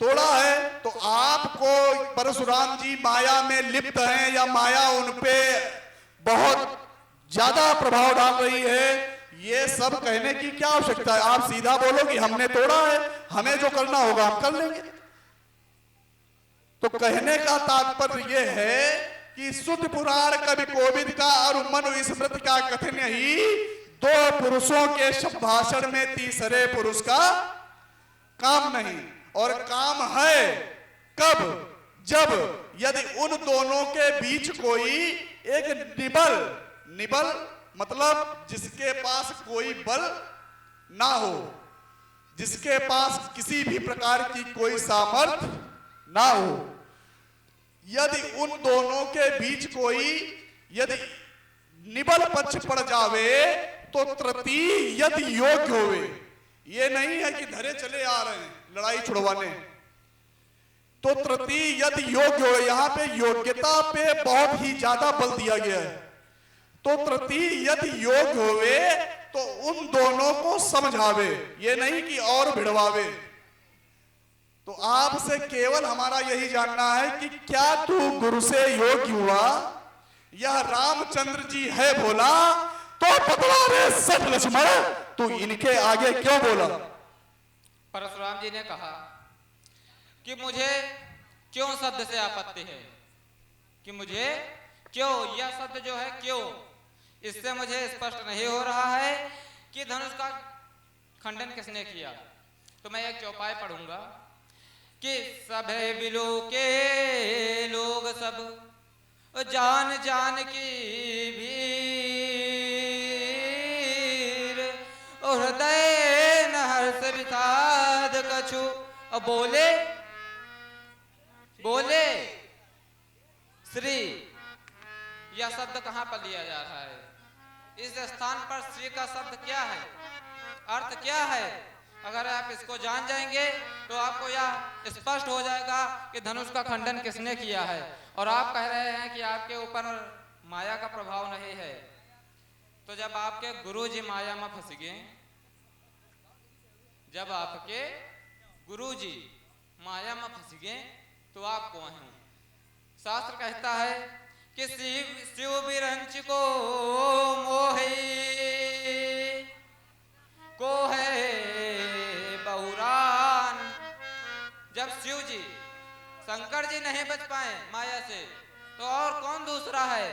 तोड़ा है तो आपको परशुराम जी माया में लिप्त हैं या माया उन पे बहुत ज्यादा प्रभाव डाल रही है, ये सब कहने की क्या आवश्यकता है? आप सीधा बोलो कि हमने तोड़ा है, हमें जो करना होगा हम कर लेंगे। तो कहने का तात्पर्य यह है कि शुद्ध पुराण कवि कोविद का और मनु स्मृति का कथन ही दो पुरुषों के संभाषण में तीसरे पुरुष का काम नहीं। और काम है कब? जब यदि उन दोनों के बीच कोई एक निबल मतलब जिसके पास कोई बल ना हो, जिसके पास किसी भी प्रकार की कोई सामर्थ्य ना हो, यदि उन दोनों के बीच कोई यदि निबल पक्ष पड़ जावे तो तृतीय यदि योग्य होवे। ये नहीं है कि धरे चले आ रहे हैं लड़ाई छुड़वाने, तो तृतीय यदि योग्य हो, यहां पे योग्यता पे बहुत ही ज्यादा बल दिया गया है। तो तृतीय यदि योग्य होवे तो उन दोनों को समझावे, ये नहीं कि और भिड़वावे। तो आपसे केवल हमारा यही जानना है कि क्या तू गुरु से योग्य हुआ? यह रामचंद्र जी है बोला तो बदला रे सठ लक्ष्मण, तू इनके आगे क्यों बोला? परशुराम जी ने कहा कि मुझे क्यों शब्द से आपत्ति है, कि मुझे क्यों, यह शब्द जो है क्यों, इससे मुझे स्पष्ट नहीं हो रहा है कि धनुष का खंडन किसने किया। तो मैं एक चौपाई पढ़ूंगा कि सभे बिलो के लोग सब जान जान की भीर, हृदय न हर्ष विषाद कछु। और बोले बोले श्री, यह शब्द कहां पर लिया जा रहा है? इस स्थान पर श्री का शब्द क्या है, अर्थ क्या है? अगर आप इसको जान जाएंगे तो आपको यह स्पष्ट हो जाएगा कि धनुष का खंडन किसने किया है। और आप कह रहे हैं कि आपके ऊपर माया का प्रभाव नहीं है, तो जब आपके गुरु जी माया में फंस गए, जब आपके गुरु जी माया में फंस गए तो आप कौन हैं? शास्त्र कहता है कि शिव विरंच को मोहे को है बहुरान। जब शिव जी शंकर जी नहीं बच पाए माया से, तो और कौन दूसरा है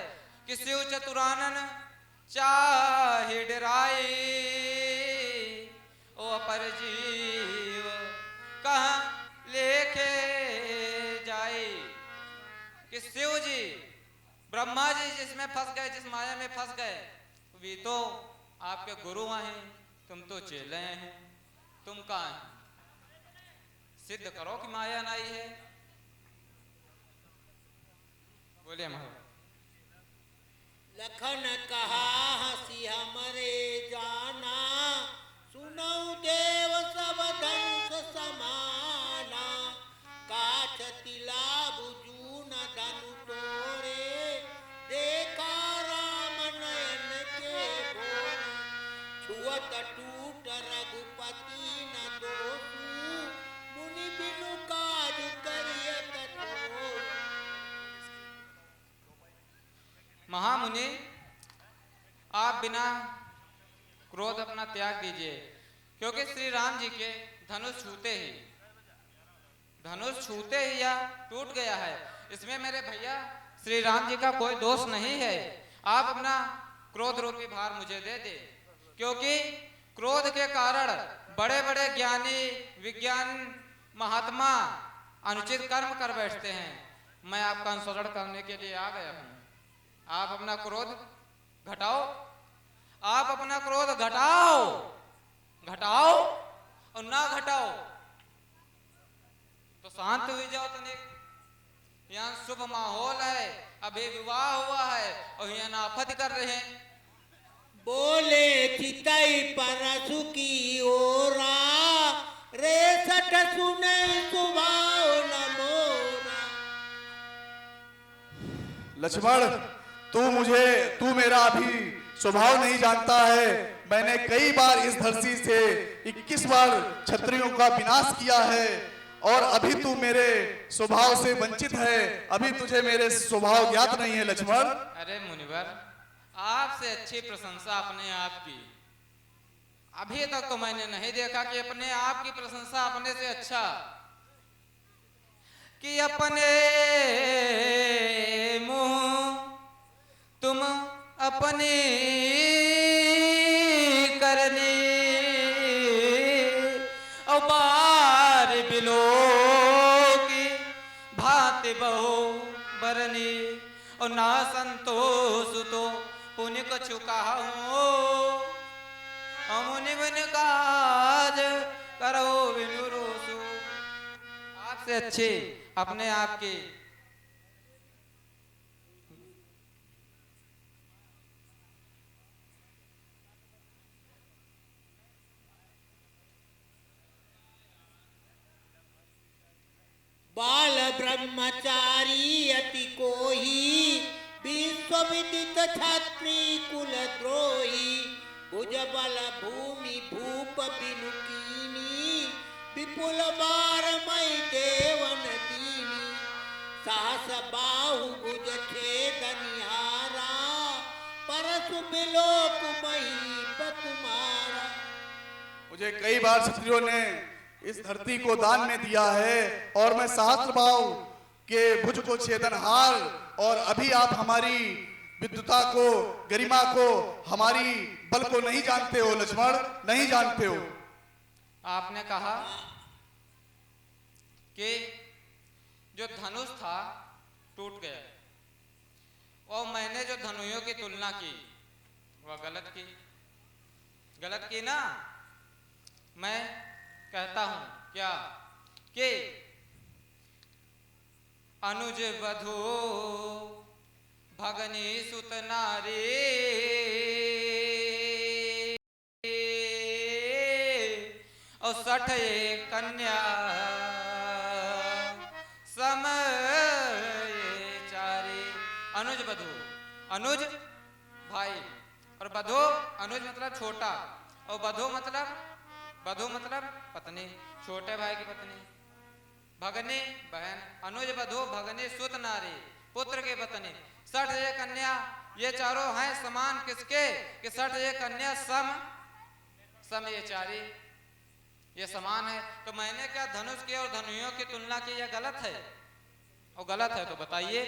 कि शिव चतुरानन चाहे डराई, ओ अपर जीव कहाँ लेके जाए। कि शिव जी ब्रह्मा जी जिसमें फंस गए, जिस माया में फंस गए, वे तो आपके गुरु हैं, तुम तो चेले हैं, तुम कहाँ हैं? सिद्ध करो कि माया नहीं है। बोले महाराज। लखन कहा हसी हमरे जाना, सुनऊ देव सब दंश समाना, काछ तिला बुजून धनु तोरे, देखा राम नयन के भोर, छुअत टूट रघुपति न दोषु, मुनि बिनु काज करिय कठोर। महामुनि, आप बिना क्रोध अपना त्याग दीजिए, क्योंकि श्री राम जी के धनुष छूते ही यह टूट गया है। इसमें मेरे भैया श्री राम जी का कोई दोष नहीं है। आप अपना क्रोध रूपी भार मुझे दे दे, क्योंकि क्रोध के कारण बड़े बड़े ज्ञानी विज्ञान महात्मा अनुचित कर्म कर बैठते हैं। मैं आपका अनुसरण करने के लिए आ गया हूं। आप अपना क्रोध घटाओ, आप अपना क्रोध घटाओ और ना घटाओ तो शांत हुई जाओ। तनिक यहाँ शुभ माहौल है, अभी विवाह हुआ है और यहाँ नाफत कर रहे हैं। बोले चितई परसु की ओरा, रे सठ सुने सुभाव न मोरा। लक्ष्मण, तू मेरा अभी स्वभाव नहीं जानता है। मैंने कई बार इस धरती से 21 बार क्षत्रियों का विनाश किया है और अभी तू मेरे स्वभाव से वंचित है। अभी तुझे मेरे स्वभाव ज्ञात नहीं है लक्ष्मण। अरे मुनिवर, आपसे अच्छी प्रशंसा अपने आप की अभी तक तो मैंने नहीं देखा कि अपने आप की प्रशंसा अपने से अच्छा, कि अपने मुंह तुम अपनी करनी और बार बिलो की भांति बहु बरनी और ना संतोष तो पुण्य को चुका हूँ अमुनि बिन काज करो बिनु रोसु। आपसे अच्छे अपने आप की बाल ब्रह्मचारी अति कोही विश्वविदित छात्री कुल द्रोही भुज बल भूमि भूप बिनु कीनी विपुल बारमय देवन दीनी साहस बाहु भुज छेदनिहारा परसु बिलोक मही कुमारा। मुझे कई बार क्षत्रियों ने इस धरती को दान में दिया है और मैं सहस्त्र भाव के भुज को छेदनहार, और अभी आप हमारी विद्युता को, गरिमा को, हमारी बल को नहीं जानते हो लक्ष्मण, नहीं जानते हो। आपने कहा कि जो धनुष था टूट गया और मैंने जो धनुयों की तुलना की वह गलत की ना। मैं कहता हूं क्या कि अनुज वधू भगनी सुत नारी और 60 कन्या समचारी। अनुज वधू, अनुज भाई और वधू, अनुज मतलब छोटा और वधू मतलब पत्नी, छोटे भाई की पत्नी। भगनी बहन, अनुज वधू भगनी सुत नारी पुत्र के पत्नी। 60 कन्या, ये चारों हैं समान किसके कि 60 कन्या सम ये चारी ये समान है। तो मैंने क्या धनुष की और धनुयों की तुलना की, यह गलत है? और गलत है तो बताइए।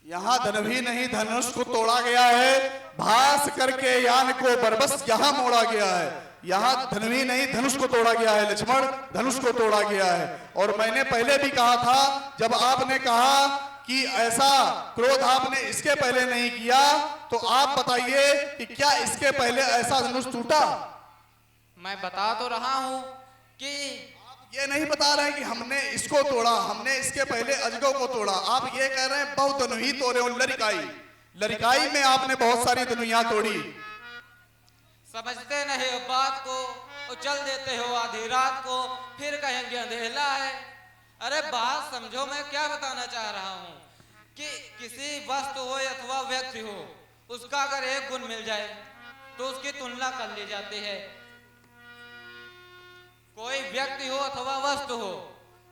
यहाँ धनुही नहीं धनुष को तोड़ा गया है, भास करके यान को बरबस यहाँ मोड़ा गया है। यहाँ धनुही नहीं धनुष को तोड़ा गया है लक्ष्मण, धनुष को तोड़ा गया है। और मैंने पहले भी कहा था, जब आपने कहा कि ऐसा क्रोध आपने इसके पहले नहीं किया, तो आप बताइए कि क्या इसके पहले ऐसा धनुष टूटा? मैं बता तो रहा हूं कि ये नहीं बता रहे कि हमने इसको तोड़ा, हमने इसके पहले अजगव को तोड़ा। आप ये कह रहे हैं बहुत धनुही तोड़े हो, लरिकाई में आपने बहुत सारी धनुइयां तोड़ी। समझते नहीं हो बात को और चल देते हो आधी रात को, फिर कहेंगे अंधेला है। अरे बात समझो, मैं क्या बताना चाह रहा हूं कि किसी वस्तु हो अथवा व्यक्ति हो, उसका अगर एक गुण मिल जाए तो उसकी तुलना कर ली जाती है। कोई व्यक्ति हो अथवा वस्तु हो,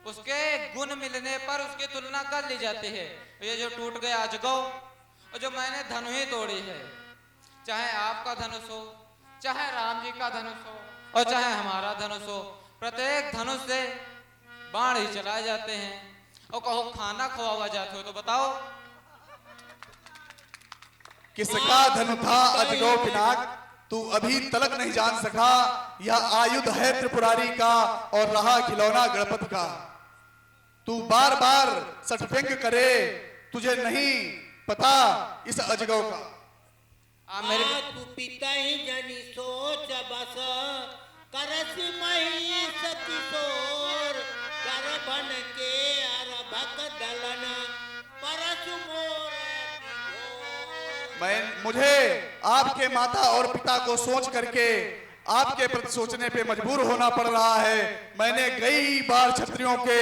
उसके गुण मिलने पर उसकी तुलना कर ली जाती है। ये जो टूट गया अजगव और जो मैंने धनुही तोड़ी है, चाहे आपका धनुष हो, चाहे राम जी का धनुष हो और चाहे हमारा धनुष हो, प्रत्येक धनुष से बाण ही चलाए जाते हैं। और कहो खाना खवावा जाते हो तो बताओ किसका धनु था अजगव पिनाक, तू अभी तलक नहीं जान सका। यह आयुध है त्रिपुरारी का और रहा खिलौना गणपति का। तू बार बार सटव्यंग करे, तुझे नहीं पता इस अजगव का। मेरे तू पिता ही जनी सोच बस करस मही सती सोर गर्भन के अरभक दलन परसु मोर। मुझे आपके माता और पिता को सोच करके आपके प्रति सोचने पे मजबूर होना पड़ रहा है। मैंने कई बार क्षत्रियों के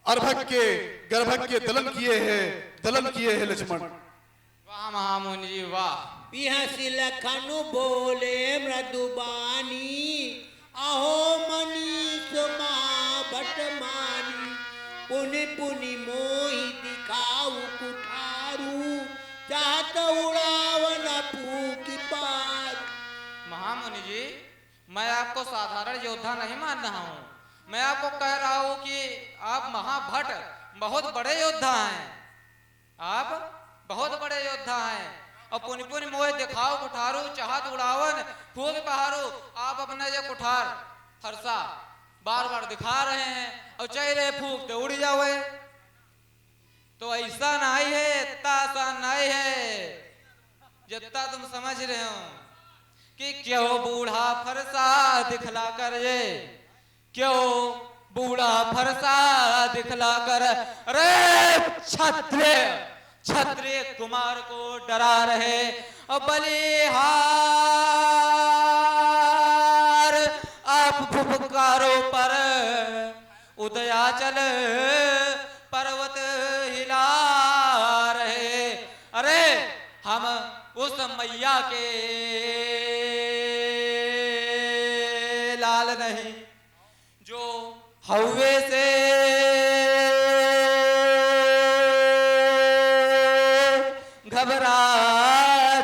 अर्भक के गर्भक के दलन किए हैं लक्ष्मण। वाह महामुनि जी वाह। बिहसी लखनु बोले मृदुबानी अहो मनीष माँ बटमानी पुनि पुनि मोहि दिखाऊ कुठारू चाहत उड़ावन फूकी पार। महामुनि जी, मैं आपको साधारण योद्धा नहीं मान रहा हूँ, मैं आपको कह रहा हूँ कि आप महाभट बहुत बड़े योद्धा हैं। आप बहुत बड़े योद्धा हैं और पुनि पुनि मोह दिखाओ कुठारू चाहत उड़ावन फूक पहाड़ू। आप अपने ये कुठार फरसा बार बार दिखा रहे हैं और चेहरे फूकते उड़ जाओ। तो ऐसा नहीं है, इतना आसान नहीं है जितना तुम समझ रहे हो कि क्यों बूढ़ा फरसा दिखला कर ये, क्यों बूढ़ा फरसा दिखला कर अरे क्षत्रिय क्षत्रिय कुमार को डरा रहे और बलिहार आप फुफकारों पर उदयाचल पर्वत हिला रहे। अरे हम उस मैया के लाल नहीं जो हौवे से घबरा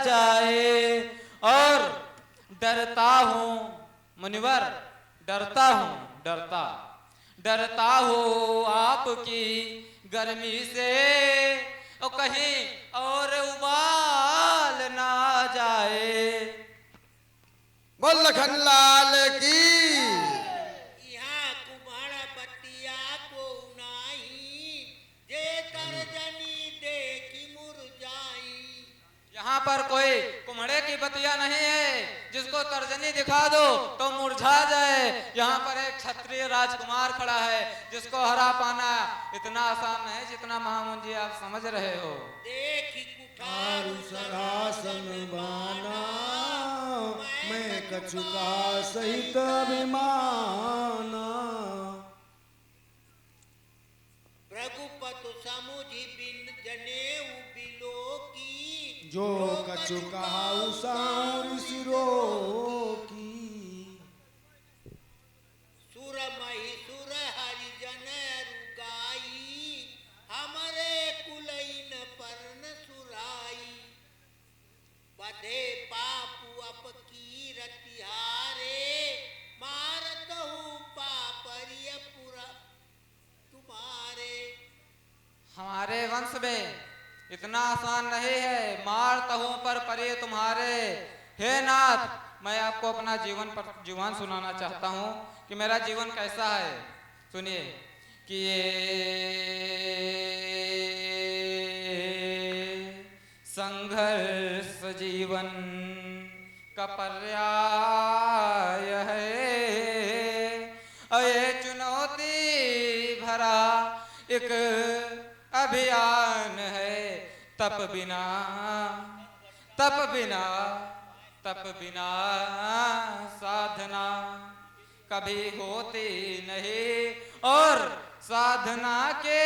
जाए और डरता हूँ मुनिवर, डरता हूँ, डरता हूँ आपकी गर्मी से और कहीं और उबाल ना जाए। बोल लखन लाल की। यहाँ कुम्हाड़ा बतिया को नाही, जे तर्जनी देखी मुरझाई। यहाँ पर कोई कुम्हड़े की बतिया नहीं है जिसको तर्जनी दिखा दो तो मुरझा जाए। यहाँ पर एक क्षत्रिय राजकुमार खड़ा है जिसको हरा पाना इतना आसान नहीं जितना महामुनि जी आप समझ रहे हो। देखी कुठार सरासन बाना मैं कछुका सहित अभिमाना। भृगुपत समुझी बिन जनेऊ बिलो की, जो कछुका उसार सिरो की। सुर मही सुर हरिजन रुगाई, हमरे कुलैन परन सुराई। बधे पापु अपकी रतिहारे, मारत हूँ पापरिय पुरा तुम्हारे। हमारे वंश में इतना आसान नहीं है, मारता हूं पर परे तुम्हारे। हे नाथ, मैं आपको अपना जीवन सुनाना चाहता हूं कि मेरा जीवन कैसा है। सुनिए कि ये संघर्ष जीवन का पर्याय है और ये चुनौती भरा एक अभियान है। तप बिना साधना कभी होती नहीं और साधना के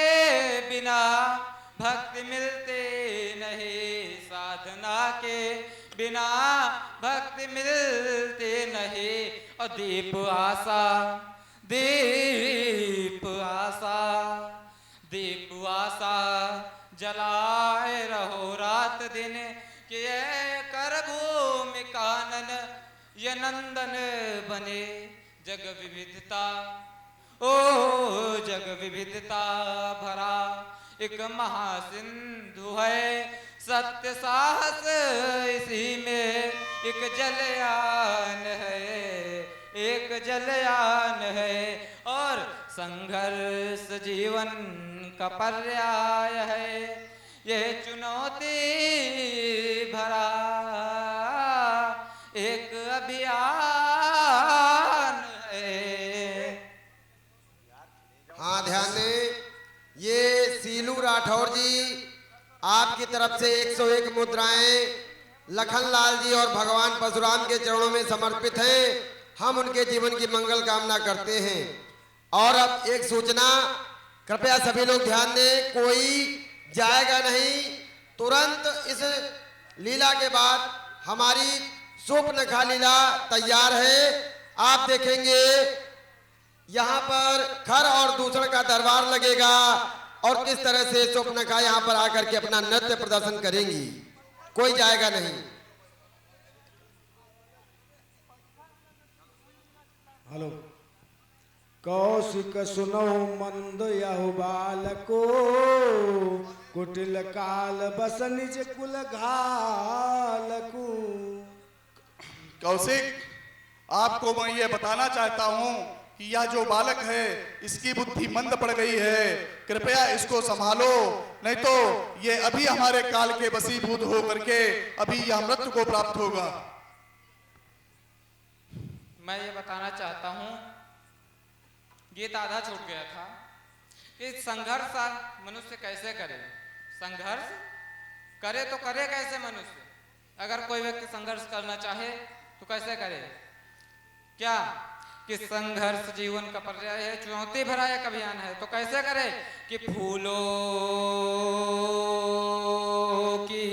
बिना भक्ति मिलती नहीं। साधना के बिना भक्ति मिलती नहीं। और दीप आशा जलाए रहो रात दिन कि ये कर भूमि कानन ये नंदन बने। जग विविधता जग विविधता भरा एक महासिंधु है। सत्य साहस इसी में एक जलयान है और संघर्ष जीवन का पर्याय है। ये चुनौती भरा एक अभियान है। हाँ ध्यान दें, ये सीलू राठौर जी आपकी तरफ से 101 मुद्राएं लखनलाल जी और भगवान परशुराम के चरणों में समर्पित हैं। हम उनके जीवन की मंगल कामना करते हैं। और अब एक सूचना, कृपया सभी लोग ध्यान दें, कोई जाएगा नहीं। तुरंत इस लीला के बाद हमारी स्वप्नखा लीला तैयार है। आप देखेंगे यहाँ पर खर और दूषण का दरबार लगेगा और किस तरह से स्वप्नखा यहाँ पर आकर के अपना नृत्य प्रदर्शन करेंगी। कोई जाएगा नहीं। हेलो। कौशिक सुनो मंद यहु बालको, कुटिल काल बस निज कुल घालकू। कौशिक, आपको मैं ये बताना चाहता हूं कि यह जो बालक है इसकी बुद्धि मंद पड़ गई है, कृपया इसको संभालो, नहीं तो ये अभी हमारे काल के वशीभूत हो करके अभी यह मृत्यु को प्राप्त होगा। मैं ये बताना चाहता हूँ, गीत आधा छूट गया था कि संघर्ष मनुष्य कैसे करे। संघर्ष करे तो करे कैसे मनुष्य? अगर कोई व्यक्ति संघर्ष करना चाहे तो कैसे करे? क्या कि संघर्ष जीवन का पर्याय है, चुनौती भरा एक अभियान है। तो कैसे करे कि फूलों की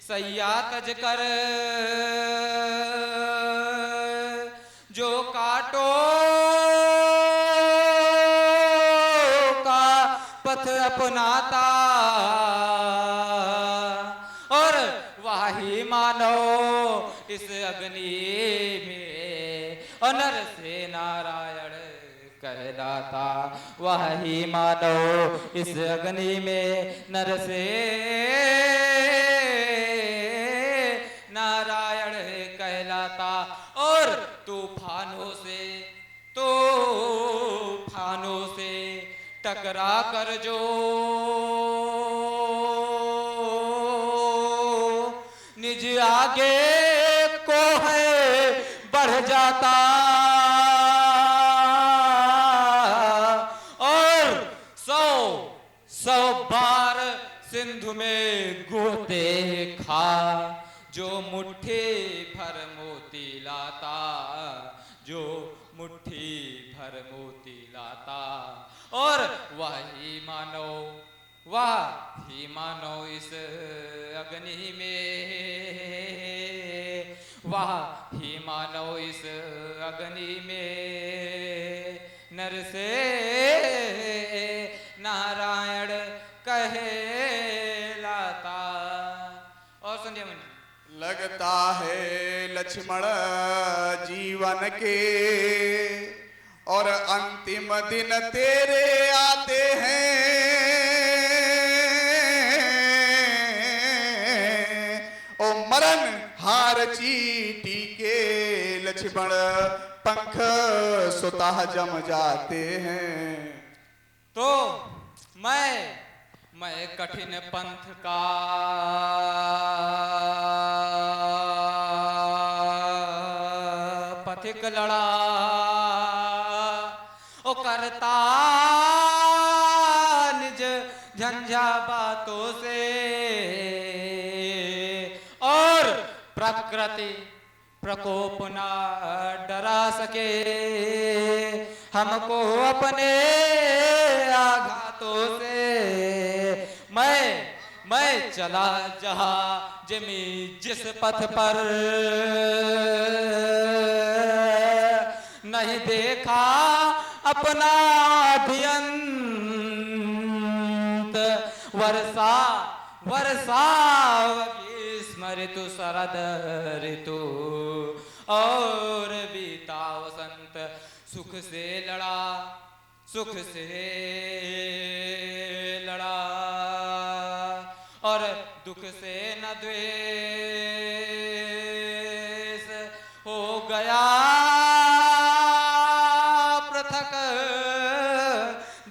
सैया तज कर जो काटो का पथ अपनाता, और वाही मानो इस अग्नि में नर से नारायण कहलाता। वाही मानो इस अग्नि में नर से नारायण कहलाता। और तूफानों से टकरा कर जो निज आगे को है बढ़ जाता, और 100 बार सिंधु में गोते खा जो मुट्ठी भर मोती लाता, जो मुट्ठी भर मोती लाता। और वही मानो इस अग्नि में, वही मानो इस अग्नि में नर से नारायण कहलाता। और सुनिए मुनि, लगता है लक्ष्मण जीवन के और अंतिम दिन तेरे आते हैं, ओ मरण हार चीटी के लक्ष्मण पंख सुतः जम जाते हैं। तो मैं कठिन पंथ का पथिक लड़ा, ओ करता निज झंझा बातों से, और प्रकृति प्रकोप ना डरा सके हमको अपने आघातों से। मैं चला जहाँ जमी जिस पथ पर नहीं देखा अपना अभियंत, वर्षा स्मृतु शरद ऋतु और बीता वसंत, सुख से लड़ा और दुख से न द्वेष हो गया पृथक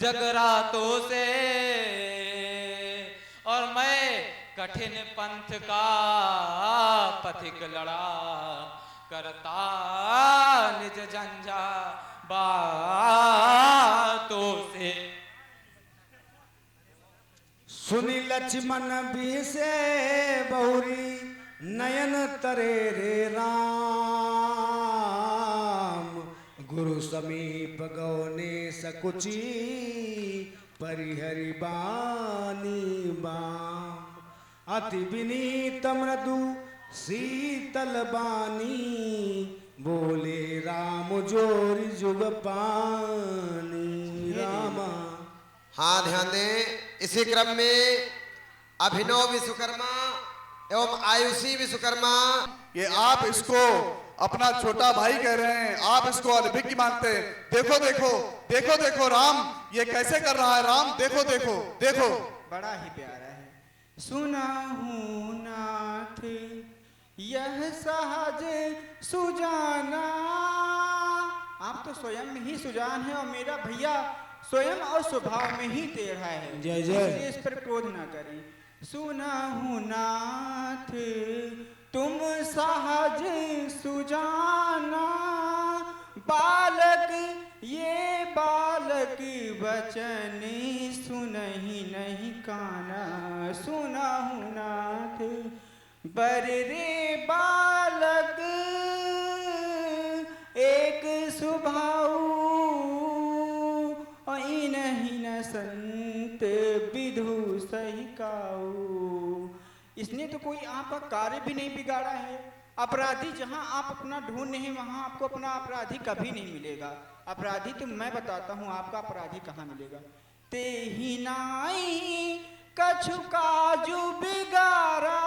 जगरातों से। और मैं कठिन पंथ का पथिक लड़ा, करता निज झंझा बातों से। सुनी लक्ष्मण भी से बहुरी नयन तरे रे राम, गुरु समीप गौने सकुची परिहरि बानी बाम, अति विनीत मृदु शीतल बानी, बोले राम जोरी जुग पानी रामा। हाँ, ध्यान दें, इसी क्रम में अभिनव विश्वकर्मा एवं आयुषी विश्वकर्मा, ये आप इसको अपना छोटा भाई कह रहे हैं, आप इसको अभिज्ञ मानते हैं। देखो देखो देखो देखो राम ये कैसे कर रहा है, राम देखो देखो देखो। बड़ा ही प्यारा है। सुना हूँ नाथ यह सहज सुजाना। आप तो तो स्वयं ही सुजान है और मेरा भैया स्वयं और स्वभाव में ही टेढ़ा है। जय जय। इसलिए इस पर क्रोध ना करें। सुना हूं नाथ तुम सहज सुजाना, बालक ये बालक वचन सुनहि नहीं काना। सुना हूं नाथ बर रे बालक एक स्वभाव, नहीं न संत विधु सही काऊ। इसने तो कोई आपका कार्य भी नहीं बिगाड़ा है। अपराधी जहां आप अपना ढूंढ नहीं वहां आपको अपना अपराधी कभी नहीं मिलेगा। अपराधी तो मैं बताता हूं आपका अपराधी कहां मिलेगा। ते ही नाई कछु काजू बिगाड़ा,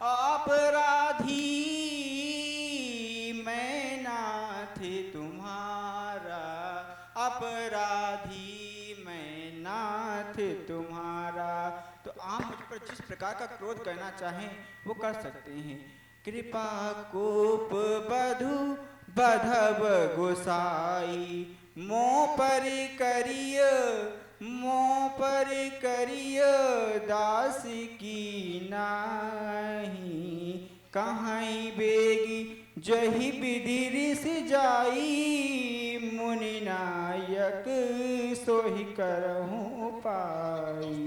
अपराधी मैं नाथ तुम्हारा, अपराधी मैं नाथ तुम्हारा। तो आप मुझ पर जिस प्रकार का क्रोध करना चाहें वो कर सकते हैं। कृपा कोप बधु बधव गोसाई, मों पर करिय मों पर करिय दास की नाही। कहीं बेगी जही विधि ऋष जाई, मुनि नायक सोहि करहूँ पाई,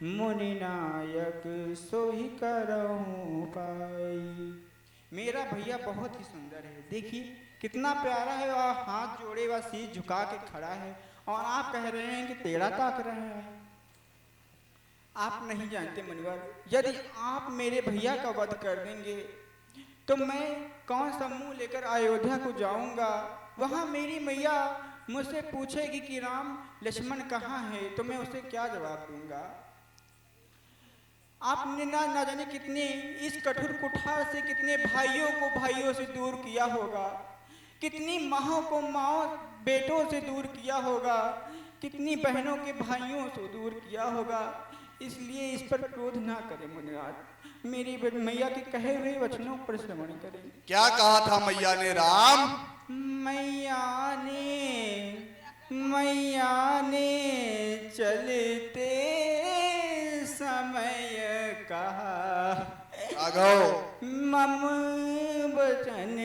मुनि नायक सोहि करहूँ पाई। मेरा भैया बहुत ही सुंदर है, देखिए कितना प्यारा है और हाथ जोड़े व शीश झुका के खड़ा है और आप कह रहे हैं कि टेढ़ा ताक रहे हैं। आप नहीं जानते मुनिवर, यदि आप मेरे भैया का वध कर देंगे तो मैं कौन सा मुंह लेकर अयोध्या को जाऊंगा। वहां मेरी मैया मुझसे पूछेगी कि राम लक्ष्मण कहाँ है, तो मैं उसे क्या जवाब दूंगा। आपने ना जाने कितने इस कठोर कुठार से कितने भाइयों को भाइयों से दूर किया होगा, कितनी माँओं को माँ बेटों से दूर किया होगा, कितनी बहनों के भाइयों से दूर किया होगा। इसलिए इस पर क्रोध ना करें मुनिराज, मेरी मैया के कहे हुए वचनों पर श्रवण करें। क्या कहा था मैया ने राम? मैया ने चलते समय कहा, राघव मम वचन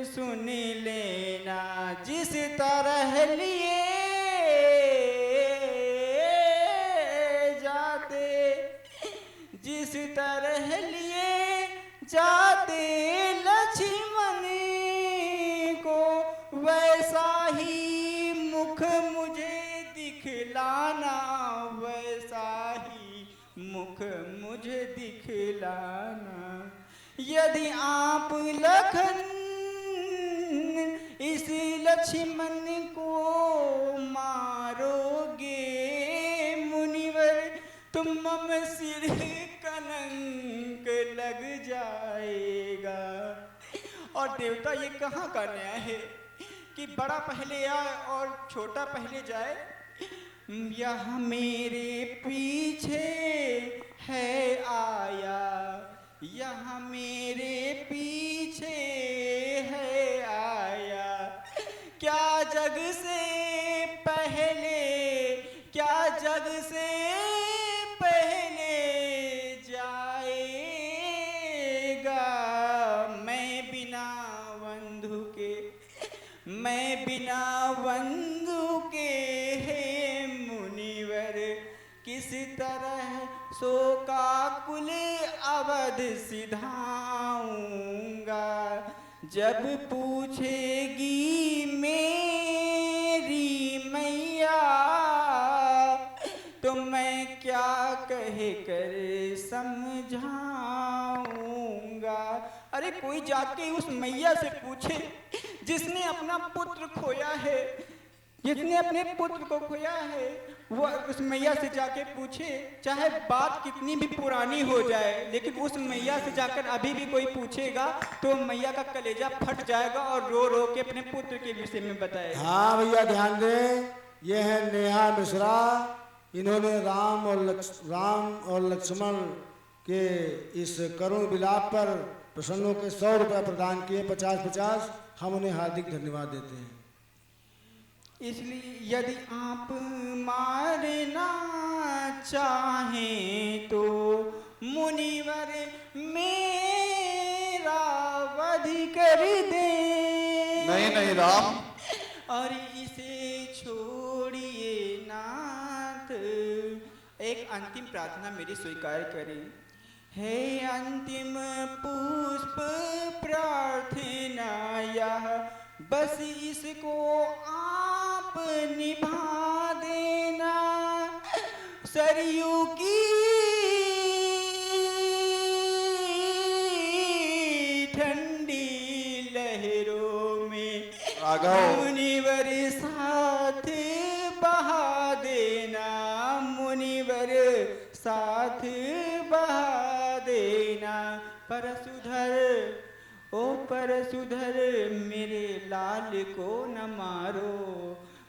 सुन लेना, जिस तरह लिए जिस तरह लिए जाते लक्ष्मण को, वैसा ही मुख मुझे दिखलाना, वैसा ही मुख मुझे दिखलाना। यदि आप लखन इस लक्ष्मण को मारोगे मुनिवर, तुम मम सिर कलंक लग जाएगा। और देवता ये कहाँ का न्याय है कि बड़ा पहले आए और छोटा पहले जाए। यह मेरे पीछे है आया, यह मेरे पीछे है आया, क्या जग से पहले, क्या जग से पहले जाएगा। मैं बिना बंधु के हे मुनिवर, किस तरह शोकाकुल अवध सिधाऊंगा। जब पूछेगी मेरी मैया, तो मैं क्या कहे कर समझाऊंगा। अरे कोई जाके उस मैया से पूछे जिसने अपना पुत्र खोया है, जिसने अपने पुत्र को खोया है, वो उस मैया से जाके पूछे, चाहे बात कितनी भी पुरानी हो जाए, लेकिन उस मैया से जाकर अभी भी कोई पूछेगा तो मैया का कलेजा फट जाएगा और रो रो के अपने पुत्र के विषय में बताएगा। हाँ भैया ध्यान दें, ये है नेहा मिश्रा। इन्होंने राम और लक्ष्मण के इस करुण विलाप पर प्रसन्न होकर 100 रुपया प्रदान किए, 50-50 हम उन्हें हार्दिक धन्यवाद देते हैं। इसलिए यदि आप मारना चाहें तो मुनिवर मेरा वध कर दे। नहीं नहीं राम, और इसे छोड़िए नाथ, एक अंतिम प्रार्थना मेरी स्वीकार करें। हे अंतिम पुष्प प्रार्थना यह, बस इसको आप निभा देना। सरयू की ठंडी लहरों में मुनिवर साथ बहा देना, मुनिवर साथ बहा देना। परसुधर ओ परसुधर मेरे लाल को न मारो,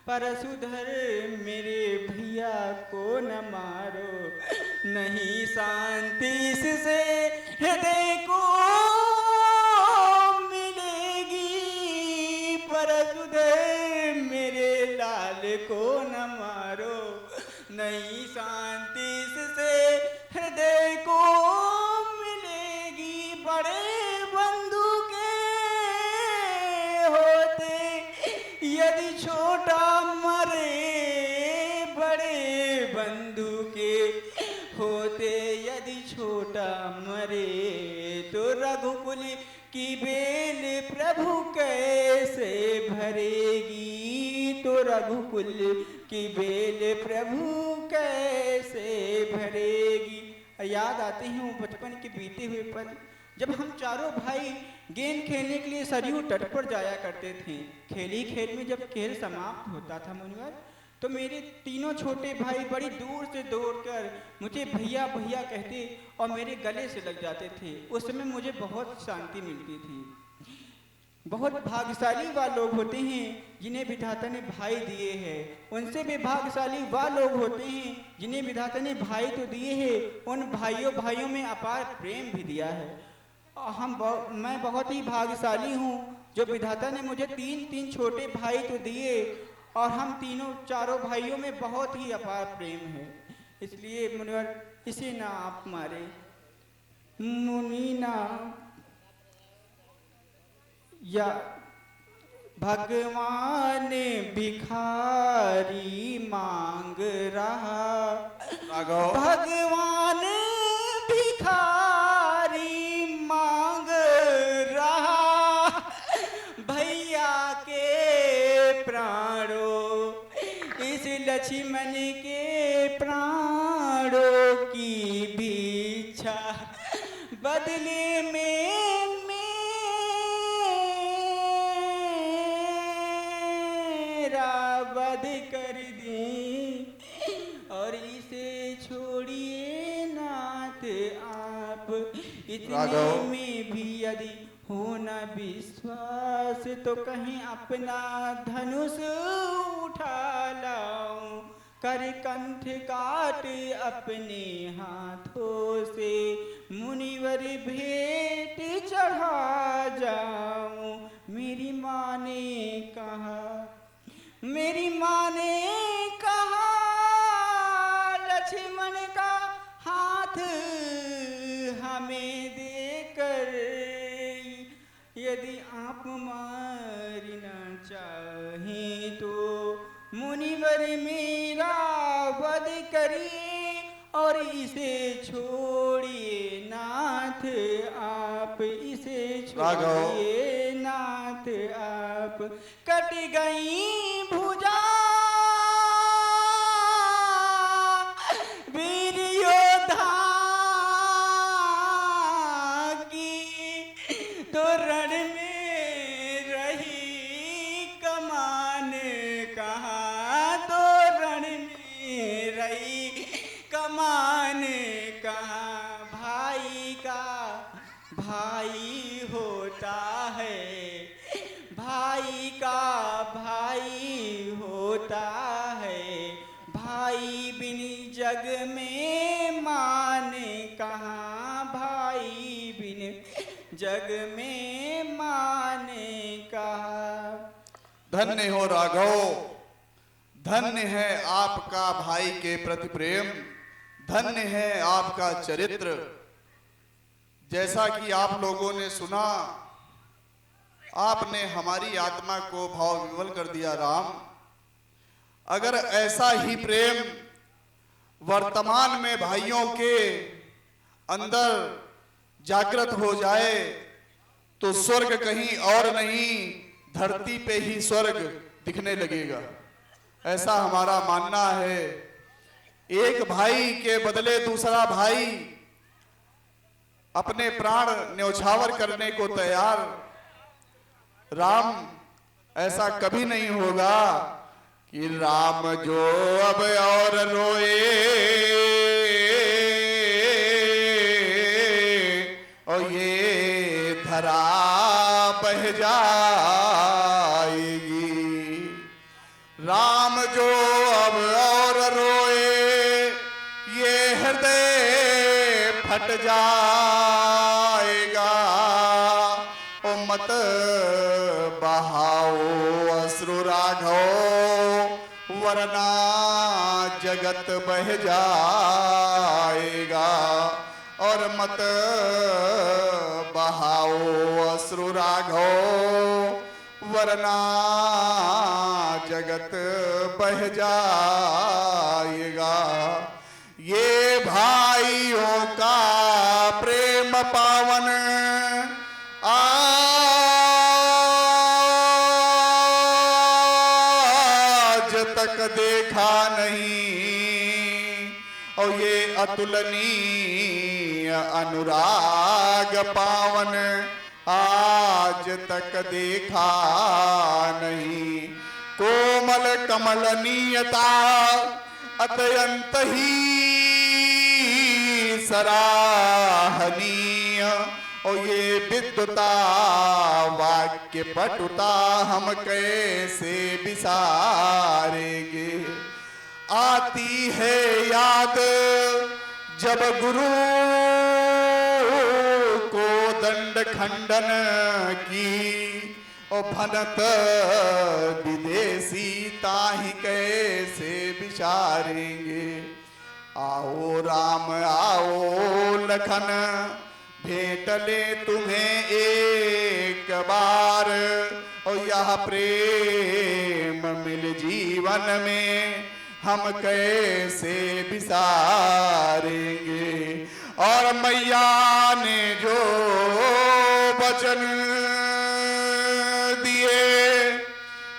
परसुधर मेरे भैया को न मारो, नहीं शांति इससे हृदय को मिलेगी। परसुधर मेरे लाल को न मारो, नहीं शांति इससे हृदय को मिलेगी। बड़े बंधु के होते यदि छोटा मरे, बड़े बंधु के होते यदि छोटा मरे, तो रघुकुल की बेल प्रभु कैसे भरेगी, तो रघुकुल की बेल प्रभु कैसे भरेगी। याद आते हैं वो बचपन के बीते हुए पल, जब हम चारों भाई गेंद खेलने के लिए सरयू तट पर जाया करते थे। खेल ही खेल में जब खेल समाप्त होता था मुनिवर, तो मेरे तीनों छोटे भाई बड़ी दूर से दौड़कर मुझे भैया भैया कहते और मेरे गले से लग जाते थे। उस समय मुझे बहुत शांति मिलती थी। बहुत भाग्यशाली वह लोग होते हैं जिन्हें विधाता ने भाई दिए हैं, उनसे भी भाग्यशाली वह लोग होते हैं जिन्हें विधाता ने भाई तो दिए हैं, उन भाइयों में अपार प्रेम भी दिया है। मैं बहुत ही भाग्यशाली हूँ जो विधाता ने मुझे तीन छोटे भाई तो दिए, और हम चारों भाइयों में बहुत ही अपार प्रेम है। इसलिए मुनिवर इसे ना आप मारे, मुनि ना या भगवान भिखारी मांग रहा, भगवान भिखारी मांग रहा, भैया के प्राणों इस लक्ष्मण के प्राणों की भिक्षा बदले में वध कर दी, और इसे छोड़िए नाथ आप। इतने में भी यदि हो न विश्वास, तो कहीं अपना धनुष उठा लाऊं, कर कंठ काट अपने हाथों से मुनिवर भेंट चढ़ा जाऊं। मेरी माँ ने कहा, मेरी माँ ने कहा, लक्ष्मण का हाथ हमें देकर यदि आप मारना चाहें तो मुनिवर मेरा वध करिए, और इसे छोड़िए नाथ आप, इसे छोड़िए नाथ आप। कट गई भुजा वीर योद्धा की, तो रण में रही कमान कहाँ, तो रण में रही कमान कहाँ। भाई का भाई होता है, भाई का भाई होता है, भाई बिन जग में मान कहाँ, भाई बिन जग में माने कहा। धन्य हो राघव, धन्य है आपका भाई के प्रति प्रेम, धन्य है आपका चरित्र। जैसा कि आप लोगों ने सुना, आपने हमारी आत्मा को भाव विवल कर दिया राम। अगर ऐसा ही प्रेम वर्तमान में भाइयों के अंदर जागृत हो जाए तो स्वर्ग कहीं और नहीं, धरती पे ही स्वर्ग दिखने लगेगा, ऐसा हमारा मानना है। एक भाई के बदले दूसरा भाई अपने प्राण न्यौछावर करने को तैयार। राम, ऐसा कभी नहीं होगा कि राम जो अब और रोए और ये धरा बह जाएगी। राम जो अब और रोए ये हृदय फट जाएगा। ओ मत बहाओ अश्रु राघव, वरना जगत बह जाएगा। और मत बहाओ अश्रु राघव, वरना जगत बह जाएगा। ये भाइयों का प्रेम पावन आज तक देखा नहीं, और ये अतुलनीय अनुराग पावन आज तक देखा नहीं। कोमल कमलनीयता अत्यंत ही सराहनीय, और ये विद्वता वाक्य पटुता हम कैसे विसारेंगे। आती है याद जब गुरु को दंड खंडन की, और भनत विदेशी ताहि कैसे विचारेंगे। आओ राम आओ लखन, भेंट ले तुम्हें एक बार, और यह प्रेम मिल जीवन में हम कैसे विसारेंगे। और मैया ने जो वचन दिए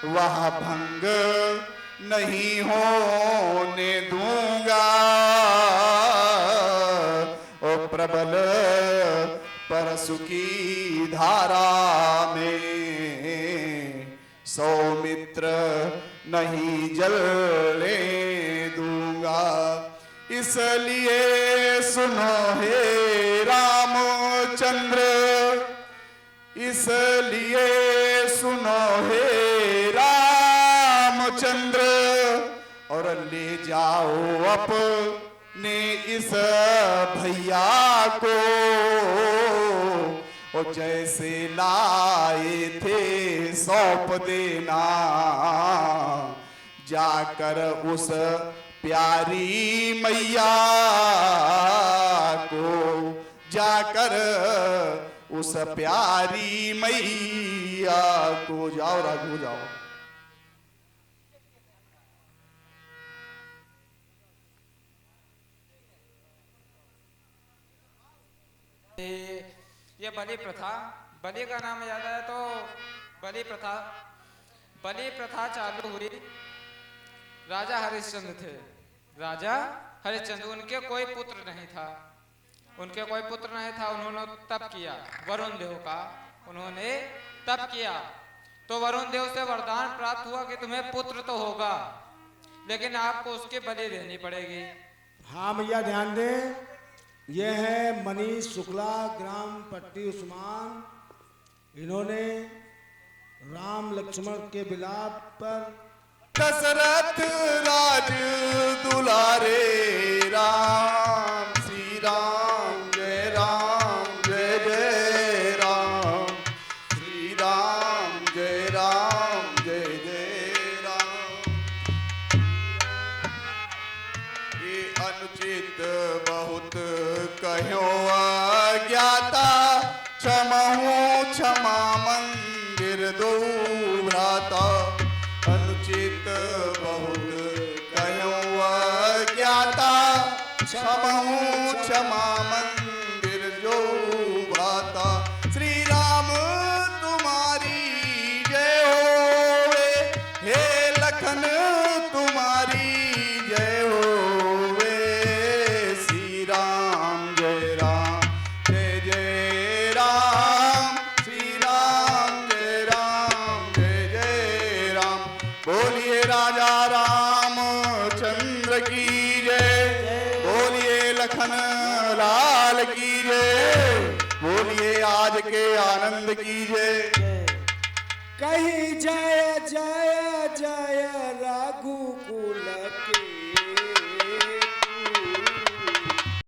वह भंग नहीं होने दूंगा। ओ प्रबल परशु की धारा में सौमित्र नहीं जलने दूंगा। इसलिए सुनो हे रामचंद्र, इसलिए सुनो हे रामचंद्र, और ले जाओ अपने इस भैया को, और जैसे लाए थे सौंप देना। जाकर उस प्यारी मैया को, जाकर उस प्यारी मैया को। जाओ राघव जाओ। ये बलि प्रथा, बलि का नाम याद आया तो बलि प्रथा चालू हुई। राजा हरिश्चंद्र थे, राजा हरिश्चंद्र, उनके कोई पुत्र नहीं था, उनके कोई पुत्र नहीं था। उन्होंने तप किया, वरुण देव का उन्होंने तप किया, तो वरुण देव से वरदान प्राप्त हुआ कि तुम्हें पुत्र तो होगा, लेकिन आपको उसकी बलि देनी पड़ेगी। हाँ भैया ध्यान दें, ये है मनीष शुक्ला, ग्राम पट्टी उस्मान। इन्होंने राम लक्ष्मण के विलाप पर दशरथ राज दुलारे राम, श्री राम जय जय राम। क्षमा मंदिर दो भ्राता अनुचित बहुत कयो ज्ञाता क्षमहु क्षमा मंदिर जो भ्राता श्री राम तुम्हारी जय होवे हे लखन तुम्हारी जय होवे श्री राम जय राम जय जय राम श्री राम जय राम जय जय राम बोलिए राजा रामचंद्र की जय बोलिए लखन लाल की जय बोलिए आज के आनंद की जय कहीं जय जय जय रघुकुल के